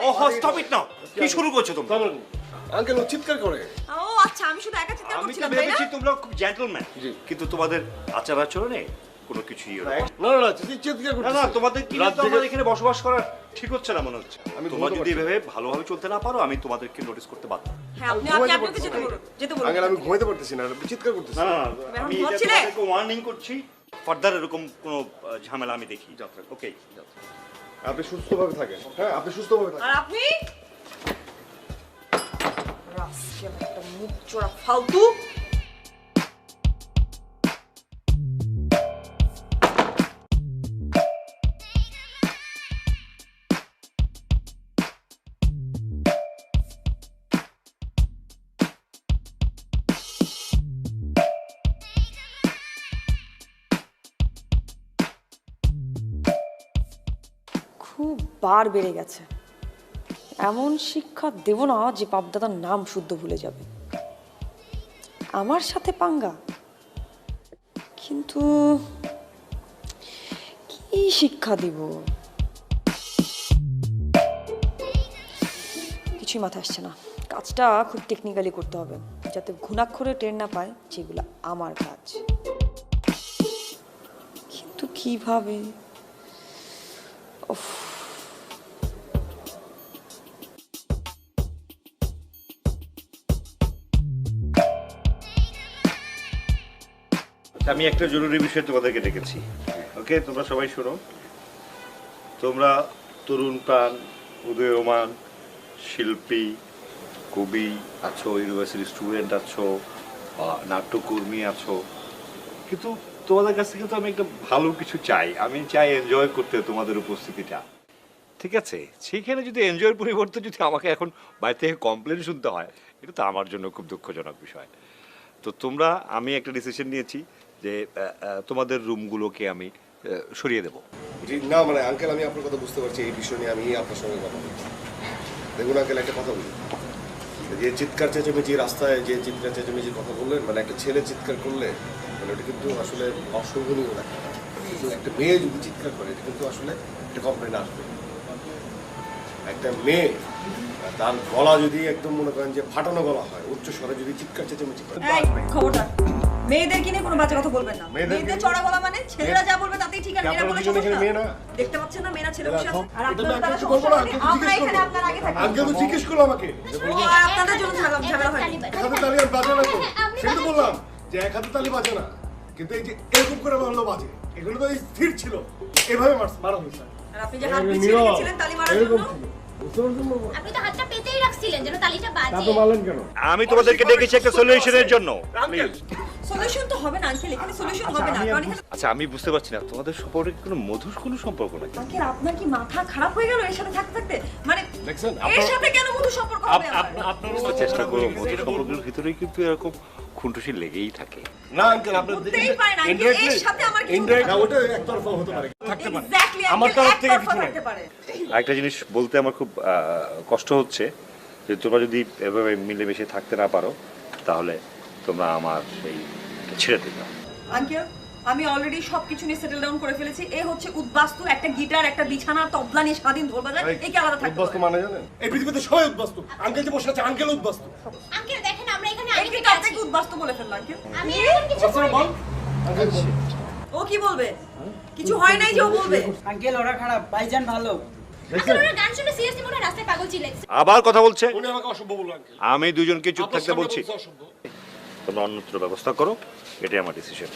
ওহো, স্টপ ইট নাও। কি শুরু করছো তোমরা? আঙ্কেল ও চিৎকার করে। ও আচ্ছা, আমি শুধু একা চিৎকার আমি তো করছিলাম তাই না? ভেবেছি তোমরা খুব জেন্টলম্যান, কিন্তু তোমাদের আচার আচরণে কোনো কিছুই না না না, চিৎকার না করতে না, তোমাদের কি রাত তো জেগে- আমার এখানে বসবাস করা ঠিক হচ্ছে না মনে হচ্ছে। আমি তোমরা ঘুমোতে যদি পারছি এভাবে ভালোভাবে চলতে না পারো, আমি তোমাদেরকে নোটিস করতে বাধ্য। হ্যাঁ, আপনি ঘুমাইতে আপনাকে পারছি যেতে না। বলুন, যেতে বলুন। আঙ্কেল আমি ঘুমাইতে পারতেছি না, আপনি চিৎকার করতেছেন। না না না, তুমি এখন আমি এটা ঘুমাচ্ছিলে? তোমাদেরকে ওয়ার্নিং করছি, ফার্দার এরকম কোনো ঝামেলা আমি দেখি। ওকে, আপনি সুস্থভাবে থাকেন। হ্যাঁ, আপনি সুস্থভাবে থাকেন। আর আপনি রাস্কেল একটা মুখ চোরা ফালতু। খুব বার বেড়ে গেছে। এমন শিক্ষা দেব না যে বাপদাদার নাম শুদ্ধ ভুলে যাবে। আমার সাথে পাঙ্গা, কিন্তু কি শিক্ষা দিব? কিছুই মাথায় আসছে না। কাজটা খুব টেকনিক্যালি করতে হবে, যাতে ঘুণাক্ষরে টের না পায় যেগুলো আমার কাজ। কিন্তু কিভাবে? উফ, আমি একটা জরুরি বিষয় তোমাদেরকে ডেকেছি। ওকে, তোমরা সবাই শোনো। তোমরা তরুণ প্রাণ, উদীয়মান শিল্পী, কবি আছো, ইউনিভার্সিটি স্টুডেন্ট আছো, নাট্যকর্মী আছো, কিন্তু তোমাদের কাছ থেকে তো আমি একটা ভালো কিছু চাই। আমি চাই এনজয় করতে তোমাদের উপস্থিতিটা, ঠিক আছে? সেইখানে যদি এনজয়ের পরিবর্তে যদি আমাকে এখন বাইরে থেকে কমপ্লেন শুনতে হয়, এটা তো আমার জন্য খুব দুঃখজনক বিষয়। তো তোমরা, আমি একটা ডিসিশন নিয়েছি যে তোমাদের রুমগুলোকে আমি সরিয়ে দেবো। জি না, মানে আঙ্কেল আমি আপনার কথা বুঝতে পারছি, এই বিষয় নিয়ে আমি আপনার সঙ্গে কথা বলছি। দেখুন আঙ্কেল, একটা কথা বলি, যে চিৎকার চেঁচামেচি, রাস্তায় যে চিৎকার চেঁচামেচির কথা বললেন, মানে একটা ছেলে চিৎকার করলে মানে ওটা কিন্তু আসলে অশোভনীয় দেখা যায়। কিন্তু একটা মেয়ে যদি চিৎকার করে, এটা কিন্তু আসলে একটা কমপ্লেন আসবে। একটা মেয়ে তার গলা যদি একদম মনে করেন যে ফাটানো গলা হয়, উচ্চ স্বরে যদি চিৎকার চেঁচামেচি করে, এই খবরদার, মেয়েদেরকে নিয়ে কোনো বাজে কথা বলবেন না। মেয়েদেরকে- মেয়েদের চড়া গলা মানে ছেলেরা যা বলবে তাতেই ঠিক, আর মেয়েরা বলে আপনারা দুজনে সমস্যা। মেয়ে না? দেখতে পাচ্ছেন না মেয়েরা ছেলে বসে আছে, আর এটা তো আপনারা তারা আঙ্কেল সমস্যা বলবো না, মানে আঙ্কেল আমরা জিজ্ঞেস এখানে করবো। আপনার আগে থাকি। আঙ্কেল তো জিজ্ঞেস করলো আমাকে, ও, আর আপনাদের জন্য ঝামেলা হয়। এক হাতে তালি আর বাজে না তো, সেটা তো বললাম যে এক হাতে তালি বাজে না, কিন্তু এই যে এরকম করে মারলো বাজে, এগুলো তো স্থির ছিল, এভাবে মারা হয়েছে। আর আপনি যে হাত পিছিয়ে রেখেছিলেন তালি মারার এরকম জন্য, ছিল, বুঝতে পারছেন বাবা? আপনি তো হাতটা পেতেই রাখছিলেন যেন তালিটা তা বাজে। তো মারলেন কেন? আমি তোমাদেরকে ডেকেছি একটা সলিউশনের জন্য। প্লিজ। সলিউশন তো হবে না আঙ্কেল, এখানে সলিউশন হবে না, কারণ এখানে আচ্ছা, আমি বুঝতে পারছি না তোমাদের সম্পর্কে কোনো মধুর কোনো সম্পর্ক নাকি? আঙ্কেল আপনার কি মাথা খারাপ হয়ে গেল এর সাথে থাকতে থাকতে? মানে দেখছেন, এর সাথে কেন মধু সম্পর্ক হবে আমার? আমরা চেষ্টা করবো, মধুর সম্পর্কের ভিতরেই কিন্তু এরকম খুনটুসি লেগেই থাকে। না আঙ্কেল, আপনার হতেই পারে না, আঙ্কেল, এর সাথে আমার কিছু ইনডাইরেক্ট না, ওটা একতরফা হতে পারে, থাকতে পারে। এক্স্যাক্টলি আমার তরফ থেকে কিছু নাই। থাকতে পারে। আরেকটা জিনিস বলতে আমার খুব কষ্ট হচ্ছে যে তোমরা যদি এভাবে মিলেমিশে থাকতে না পারো, তাহলে তোমরা আমার সেই ছেড়ে দিবে। আঙ্কেল, আমি অলরেডি সবকিছু নিয়ে সেটেল ডাউন করে ফেলেছি। এ হচ্ছে উদ্বাস্তু, একটা গিটার, একটা বিছানা, তবলা নিয়ে স্বাধীন ঢোল বাজায়, একে আলাদা থাকতে উদ্বাস্তু হবে। মানে জানেন, এই পৃথিবীতে সবাই উদ্বাস্তু। আঙ্কেল যে বসে আছে, আঙ্কেল উদ্বাস্তু। আঙ্কেল দেখেন আমরা এখানে এই আগে কি থেকে আছি। আপনাকে উদ্বাস্তু বলে ফেললো আঙ্কেল? আমি এমন কিছু আচ্ছা করিনি। বল, আঙ্কেল বল। ও কি বলবে? কিছু হয় নাই যে ও বলবে। আঙ্কেল ওরা খারাপ, ভাইজান ভালো। আঙ্কেল ওরা গান শুনে সিরিয়াসলি মনে হয় রাস্তায় পাগল চিল্লাচ্ছে। আবার কথা বলছে। উনি আমাকে অসভ্য বললো আঙ্কেল। আমি দুজনকে চুপ আপনার থাকতে সামনে বলছি। বলছে অসভ্য। তোমরা অন্যত্র ব্যবস্থা করো, এটাই আমার ডিসিশন।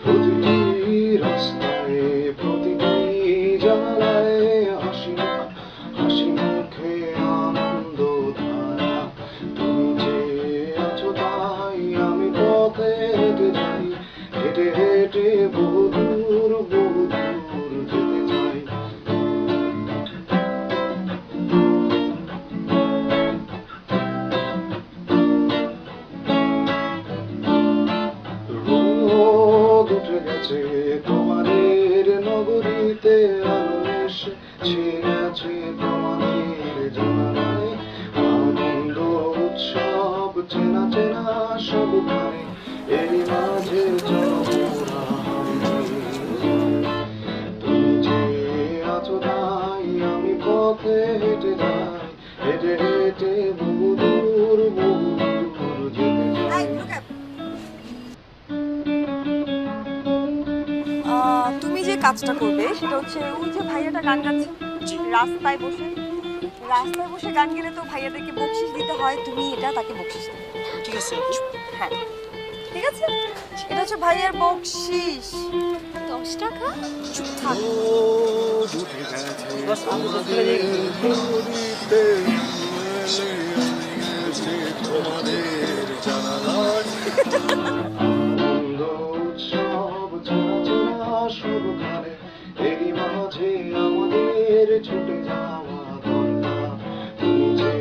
প্রতিটি রাস্তায় প্রতিটি জানালায় হাসি হাসি মুখে আনন্দ ধারা তুমি যে আছো তাই আমি পথে হেঁটে যাই হেঁটে হেঁটে বহুদূর যেতে চাই রোদ উঠে গেছে তোমাদের নগরীতে আলো এসেছে গেছে তোমাদের জানালায় আনন্দ উৎসব চেনা চেনা সবখানে এরই মাঝে চলা তুমি যে আছো তাই আমি পথে হেঁটে যাই হেঁটে হেঁটে বহুদূর যেতে চাই। তুমি যে কাজটা করবে সেটা হচ্ছে ওই যে ভাইয়াটা গান গাচ্ছে রাস্তায় বসে গান গেলে তো ভাইয়াদেরকে বকশিশ দিতে হয়, তুমি এটা তাকে বকশিশ দেবে। ঠিক আছে। হ্যাঁ ঠিক আছে, এটা হচ্ছে ভাইয়ার বকশিশ। 10 টাকা? চুপ থাক। বস আমি তো চলে যাই। আনন্দ উৎসব চেনা চেনা সবখানে এরই মাঝে আমাদের ছুটে যাওয়া দরকার তুমি যে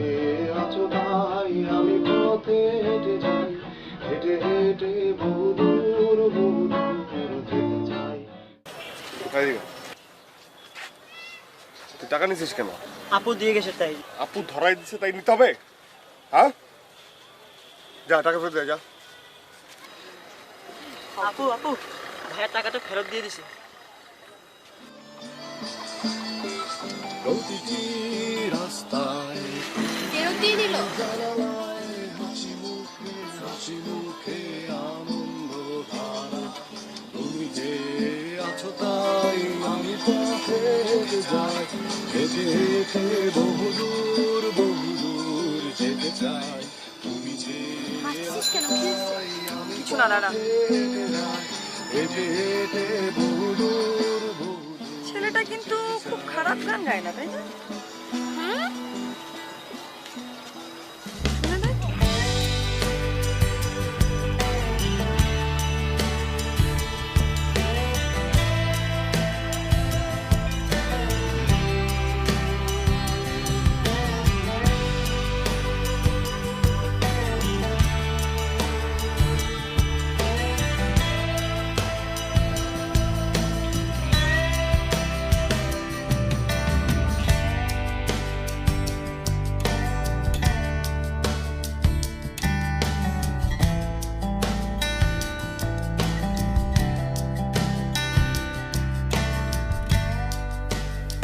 আছো তাই আমি পথে হেঁটে যাই হেঁটে হেঁটে বহুদূর যেতে চাই। এদিকে। তুই টাকা নিছিস কেন? আপু দিয়ে গেছে তাই। আপু ধরাই দিছে তাই নিতে হবে? হ্যাঁ, যা টাকা ফেরত দে যা। আপু ভাইয়ের টাকাটা ফেরত দিয়ে দিছে। প্রতিটি রাস্তায় ফেরত দিয়ে দিল। হাসি মুখে আনন্দ ধারা তুমি যে আছো তাই আমি পথে হেঁটে যাই হেঁটে হেঁটে বহুদূর যেতে চাই তুমি যে হাসছিস কেন? কি হয়েছে? কিছু না না না, হেঁটে যাই হেঁটে হেঁটে বহুদূর ছেলেটা কিন্তু খুব খারাপ গান গায় না, তাই না? শুনে দেখ।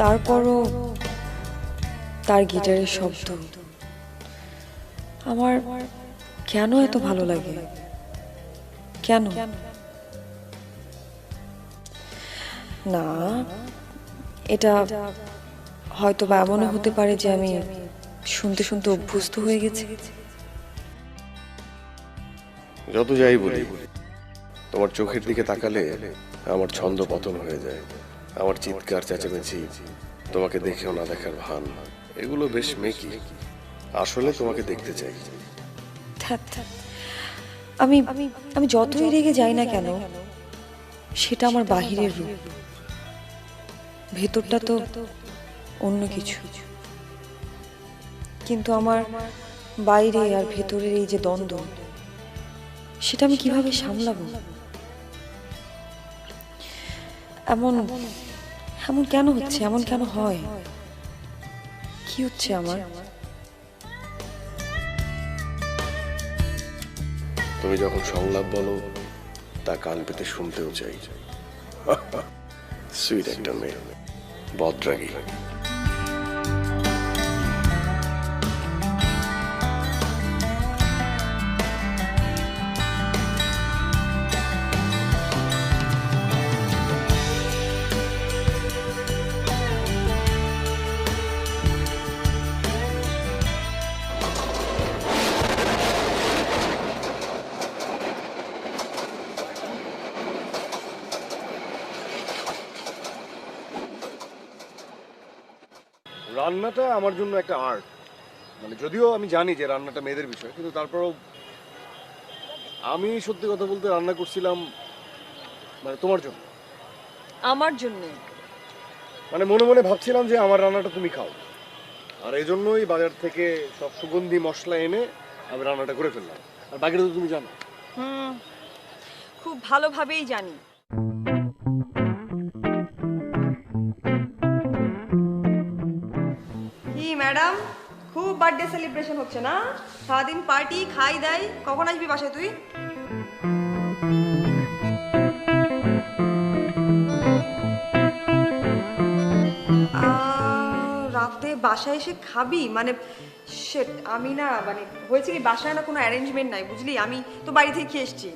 তারপরও তার গিটারের শব্দ আমার কেন এত ভালো লাগে, কেন? না, এটা হয়তো বা এমনও হতে পারে যে আমি শুনতে শুনতে অভ্যস্ত হয়ে গেছি। যত যাই বলি, তোমার চোখের দিকে তাকালে আমার ছন্দ পতন হয়ে যায়। আমার চিৎকার চেঁচামেচি, তোমাকে দেখেও না দেখার ভান, এগুলো বেশ মেকি। আসলে তোমাকে দেখতে চাই। আমি আমি যতই রেগে যাই না কেন, সেটা আমার বাহিরের রূপ, ভেতরটা তো অন্য কিছু। কিন্তু আমার বাইরে আর ভেতরের এই যে দ্বন্দ্ব, সেটা আমি কিভাবে সামলাবো? এমন এমন কেন হচ্ছে, এমন কেন হয়, কি হচ্ছে আমার? তুমি যখন সংলাপ বলো তা কান পেতে শুনতেও চাই। সুইট একটা মেয়ে, বদরাগী। রান্নাটা আমার জন্য একটা আর্ট, মানে যদিও আমি জানি যে রান্নাটা মেয়েদের বিষয়, কিন্তু তারপরেও আমি সত্যি কথা বলতে রান্না করছিলাম মানে তোমার জন্য। আমার জন্য? মানে মনে মনে ভাবছিলাম যে আমার রান্নাটা তুমি খাও, আর এই জন্যই বাজার থেকে সব সুগন্ধি মশলা এনে আমি রান্নাটা করে ফেললাম। আর বাকিটা তো তুমি জানো। খুব ভালোভাবেই জানি। কি ম্যাডাম, খুব বার্থডে সেলিব্রেশন হচ্ছে না? সারাদিন পার্টি, খাই দেয়। কখন আসবি বাসায় তুই? রাতে বাসায় এসে খাবি মানে? শেট, আমি না মানে হয়েছে কি, বাসায় না কোনো অ্যারেঞ্জমেন্ট নাই বুঝলি, আমি তো বাড়ি থেকে খেয়ে এসছি।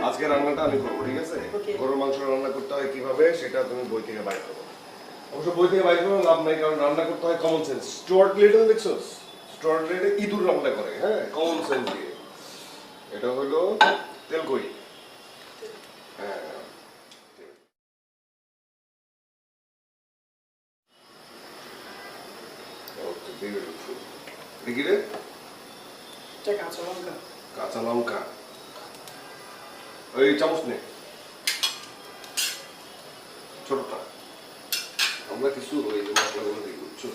আজকে রান্নাটা আমি করবো, ঠিক আছে? গরুর মাংস রান্না করতে হয় কিভাবে সেটা তুমি বই থেকে বাইর করো। অবশ্য বই থেকে বাইর করে লাভ নাই, কারণ রান্না করতে হয় কমন সেন্স। স্টুয়ার্ট লিটল দেখছো? স্টুয়ার্ট লিটল ইঁদুর রান্না করে, হ্যাঁ, কমন সেন্স দিয়ে। এটা হলো তেলকই। হ্যাঁ, দেখি রে, কাঁচা লঙ্কা। ওই চামচ নে, ছোটটা। আমরা কিছু ওই মশলাগুলো দিই, বুঝছো?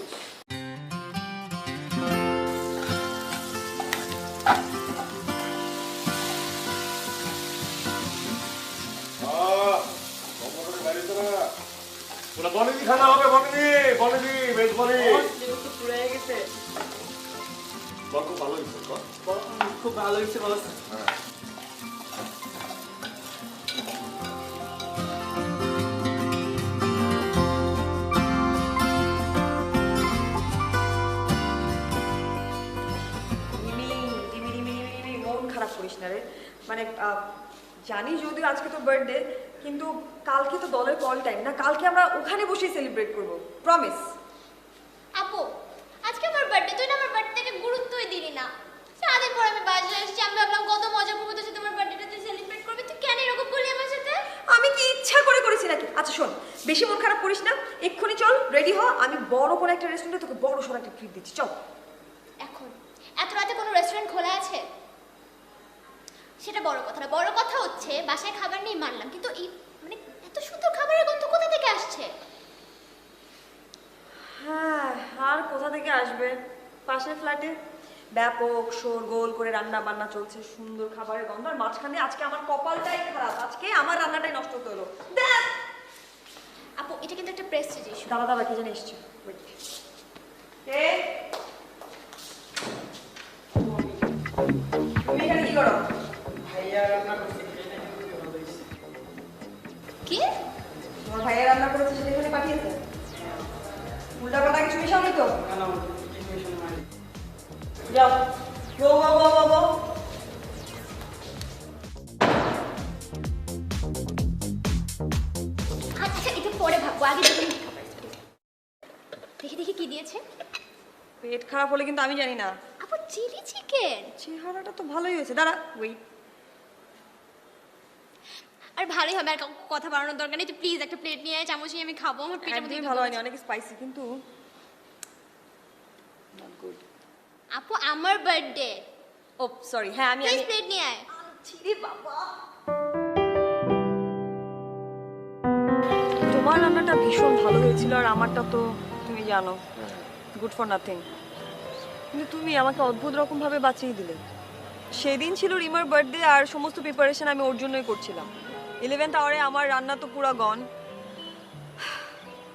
বনেদি খানা হবে, বনেদি, বনেদি, বেশ বনে। খুব ভালো হয়েছে, খুব ভালো হয়েছে বস। হ্যাঁ। মন খারাপ করিস না রে, মানে জানি যদিও আজকে তো বার্থডে, কিন্তু কালকে তো দলের কল টাইম না, কালকে আমরা ওখানে বসেই সেলিব্রেট করবো, প্রমিস। আপু, আজকে আমার বার্থডে, তুই না আমার বার্থডেকে গুরুত্বই দিলি না। সারাদিন পর আমি বাজারে এসেছি, আমি ভাবলাম কত মজা করবো তোর সাথে, আমার বার্থডেটা তুই সেলিব্রেট করবি, তুই কেন এরকম করলি আমার সাথে? আমি কি ইচ্ছা করে করেছি নাকি? আচ্ছা শোন, বেশি মন খারাপ করিস না, এক্ষুনি চল, রেডি হ, আমি বড় কোনো একটা রেস্টুরেন্টে তোকে বড় সড়ো একটা ট্রিট দিচ্ছি, চল। এখন এত রাতে কোনো রেস্টুরেন্ট খোলা আছে? সেটা বড় কথা না, বড় কথা হচ্ছে বাসায় খাবার নেই মানলাম, কিন্তু এই মানে এত সুন্দর খাবারের গন্ধ কোথা থেকে আসছে? হ্যাঁ, আর কোথা থেকে আসবে? পাশের ফ্ল্যাটে ব্যাপক শোরগোল করে রান্না বান্না চলছে, সুন্দর খাবারের গন্ধ, আর মাঝখানে আজকে আমার কপালটাই খারাপ, আজকে আমার রান্নাটাই নষ্ট হতে হলো। দেখ আপু, এটা কিন্তু একটা প্রেস্টিজ ইস্যু। দাদা দাদা কি জানি এসছে, কে? তুমি এখানে কি করো? কি? তোমার ভাইয়া রান্না করেছে সেটা এখানে পাঠিয়েছে? উল্টা পাল্টা কিছু মিশাওনি তো? যাও, গো গো গো গো গো। আচ্ছা, এটা পরে ভাববো, আগে দেখুন কি খাবার। দেখি দেখি কি দিয়েছে। পেট খারাপ হলে কিন্তু আমি জানি না। আপু, চিলি চিকেন। চেহারাটা তো ভালোই হয়েছে, দাঁড়া ওয়েট। আর ভালোই হবে, আর কথা বাড়ানোর দরকার নেই, তুই প্লিজ একটা প্লেট নিয়ে আয়, চামচ নিয়ে আমি খাবো, আমার পেটের মধ্যে একদমই ভালো হয়নি, অনেক স্পাইসি কিন্তু নট গুড। আপু, আমার বার্থডে। ও সরি, হ্যাঁ আমি প্লিজ প্লেট নিয়ে আয়। ছিরে বাবা, তোমার রান্নাটা ভীষণ ভালো হয়েছিল, আর আমারটা তো তুমি জানো, গুড ফর নাথিং। কিন্তু তুমি আমাকে অদ্ভুত রকম ভাবে বাঁচিয়ে দিলে। সেদিন ছিল রিমার বার্থডে আর সমস্ত প্রিপারেশন আমি ওর জন্যই করছিলাম। 11th আওয়ারে আমার রান্না তো পুরো গন।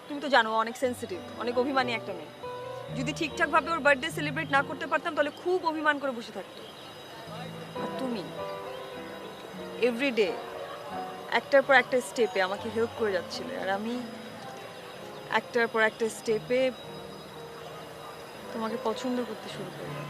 তুমি তো জানো অনেক সেনসিটিভ, অনেক অভিমানী একটা মেয়ে। যদি ঠিকঠাক ভাবে ওর বার্থডে সেলিব্রেট না করতে পারতাম তাহলে খুব অভিমান করে বসে থাকতো। আর তুমি এভরিডে একটার পর একটা স্টেপে আমাকে হেল্প করে যাচ্ছিলে, আর আমি একটার পর একটা স্টেপে তোমাকে পছন্দ করতে শুরু করলাম।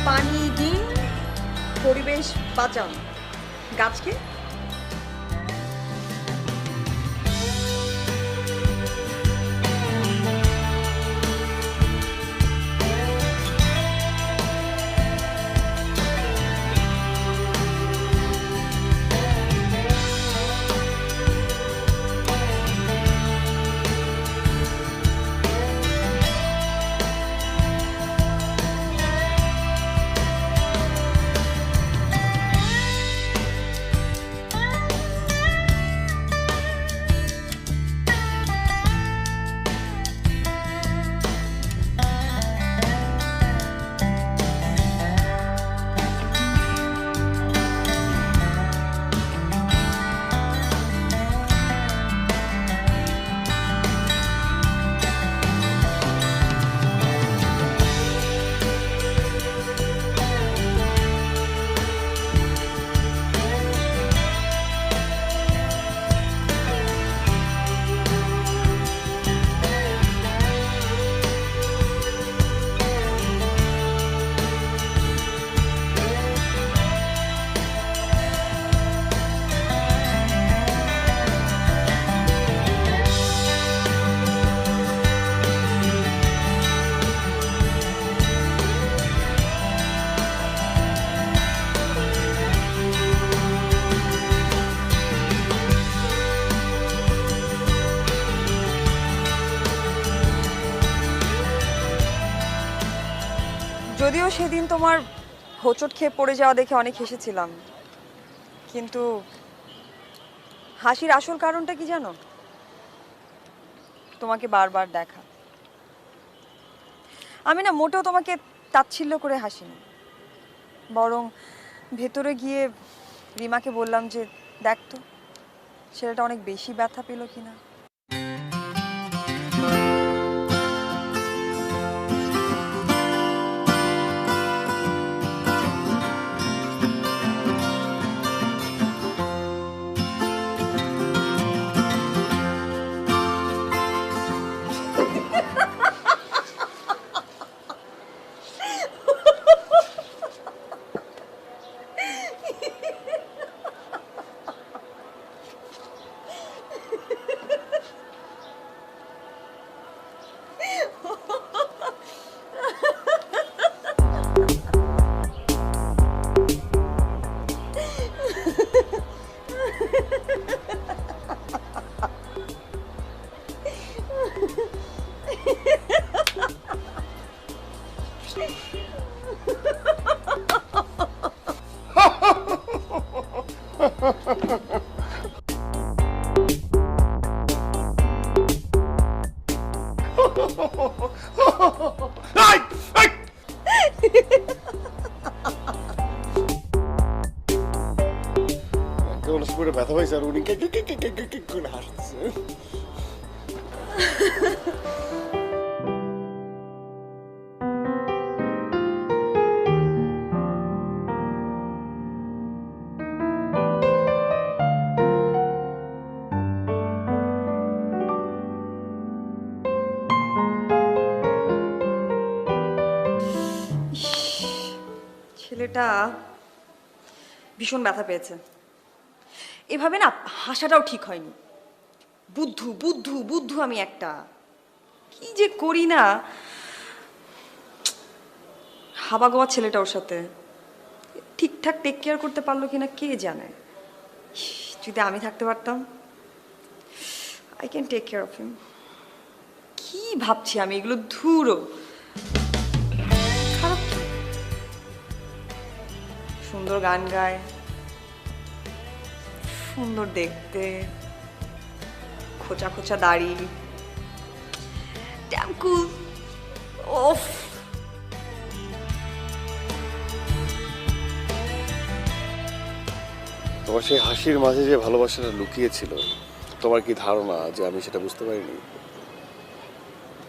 পানি দিন, পরিবেশ বাঁচান, গাছকে যদিও সেদিন তোমার হোঁচট খেয়ে পড়ে যাওয়া দেখে অনেক হেসেছিলাম, কিন্তু হাসির আসল কারণটা কি জানো? তোমাকে বারবার দেখা। আমি না মোটেও তোমাকে তাচ্ছিল্য করে হাসিনি, বরং ভেতরে গিয়ে রিমাকে বললাম যে দেখ তো ছেলেটা অনেক বেশি ব্যথা পেল কিনা। এই, এই! কেমন করে ব্যথা পাইছে আর উনি কে কে কে কে কে কে কে করে হাসছে। ছেলেটা ভীষণ ব্যথা পেয়েছে। এভাবে না হাসাটাও ঠিক হয়নি। বুদ্ধু বুদ্ধু বুদ্ধু আমি একটা, কি যে করি না। হাবা গোয়া ছেলেটা ওর সাথে ঠিকঠাক টেক কেয়ার করতে পারলো কিনা কে জানে। যদি আমি থাকতে পারতাম, I can take care of him. কি ভাবছি আমি এগুলো, ধুরো। খারাপ কি? সুন্দর গান গায়, সুন্দর দেখতে, খোঁচা খোঁচা দাড়ি, ড্যাম কুল। ওফ, তোমার সেই হাসির মাঝে যে ভালোবাসাটা লুকিয়ে ছিল, তোমার কি ধারণা যে আমি সেটা বুঝতে পারিনি?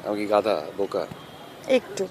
আমি কি গাধা, বোকা? একটু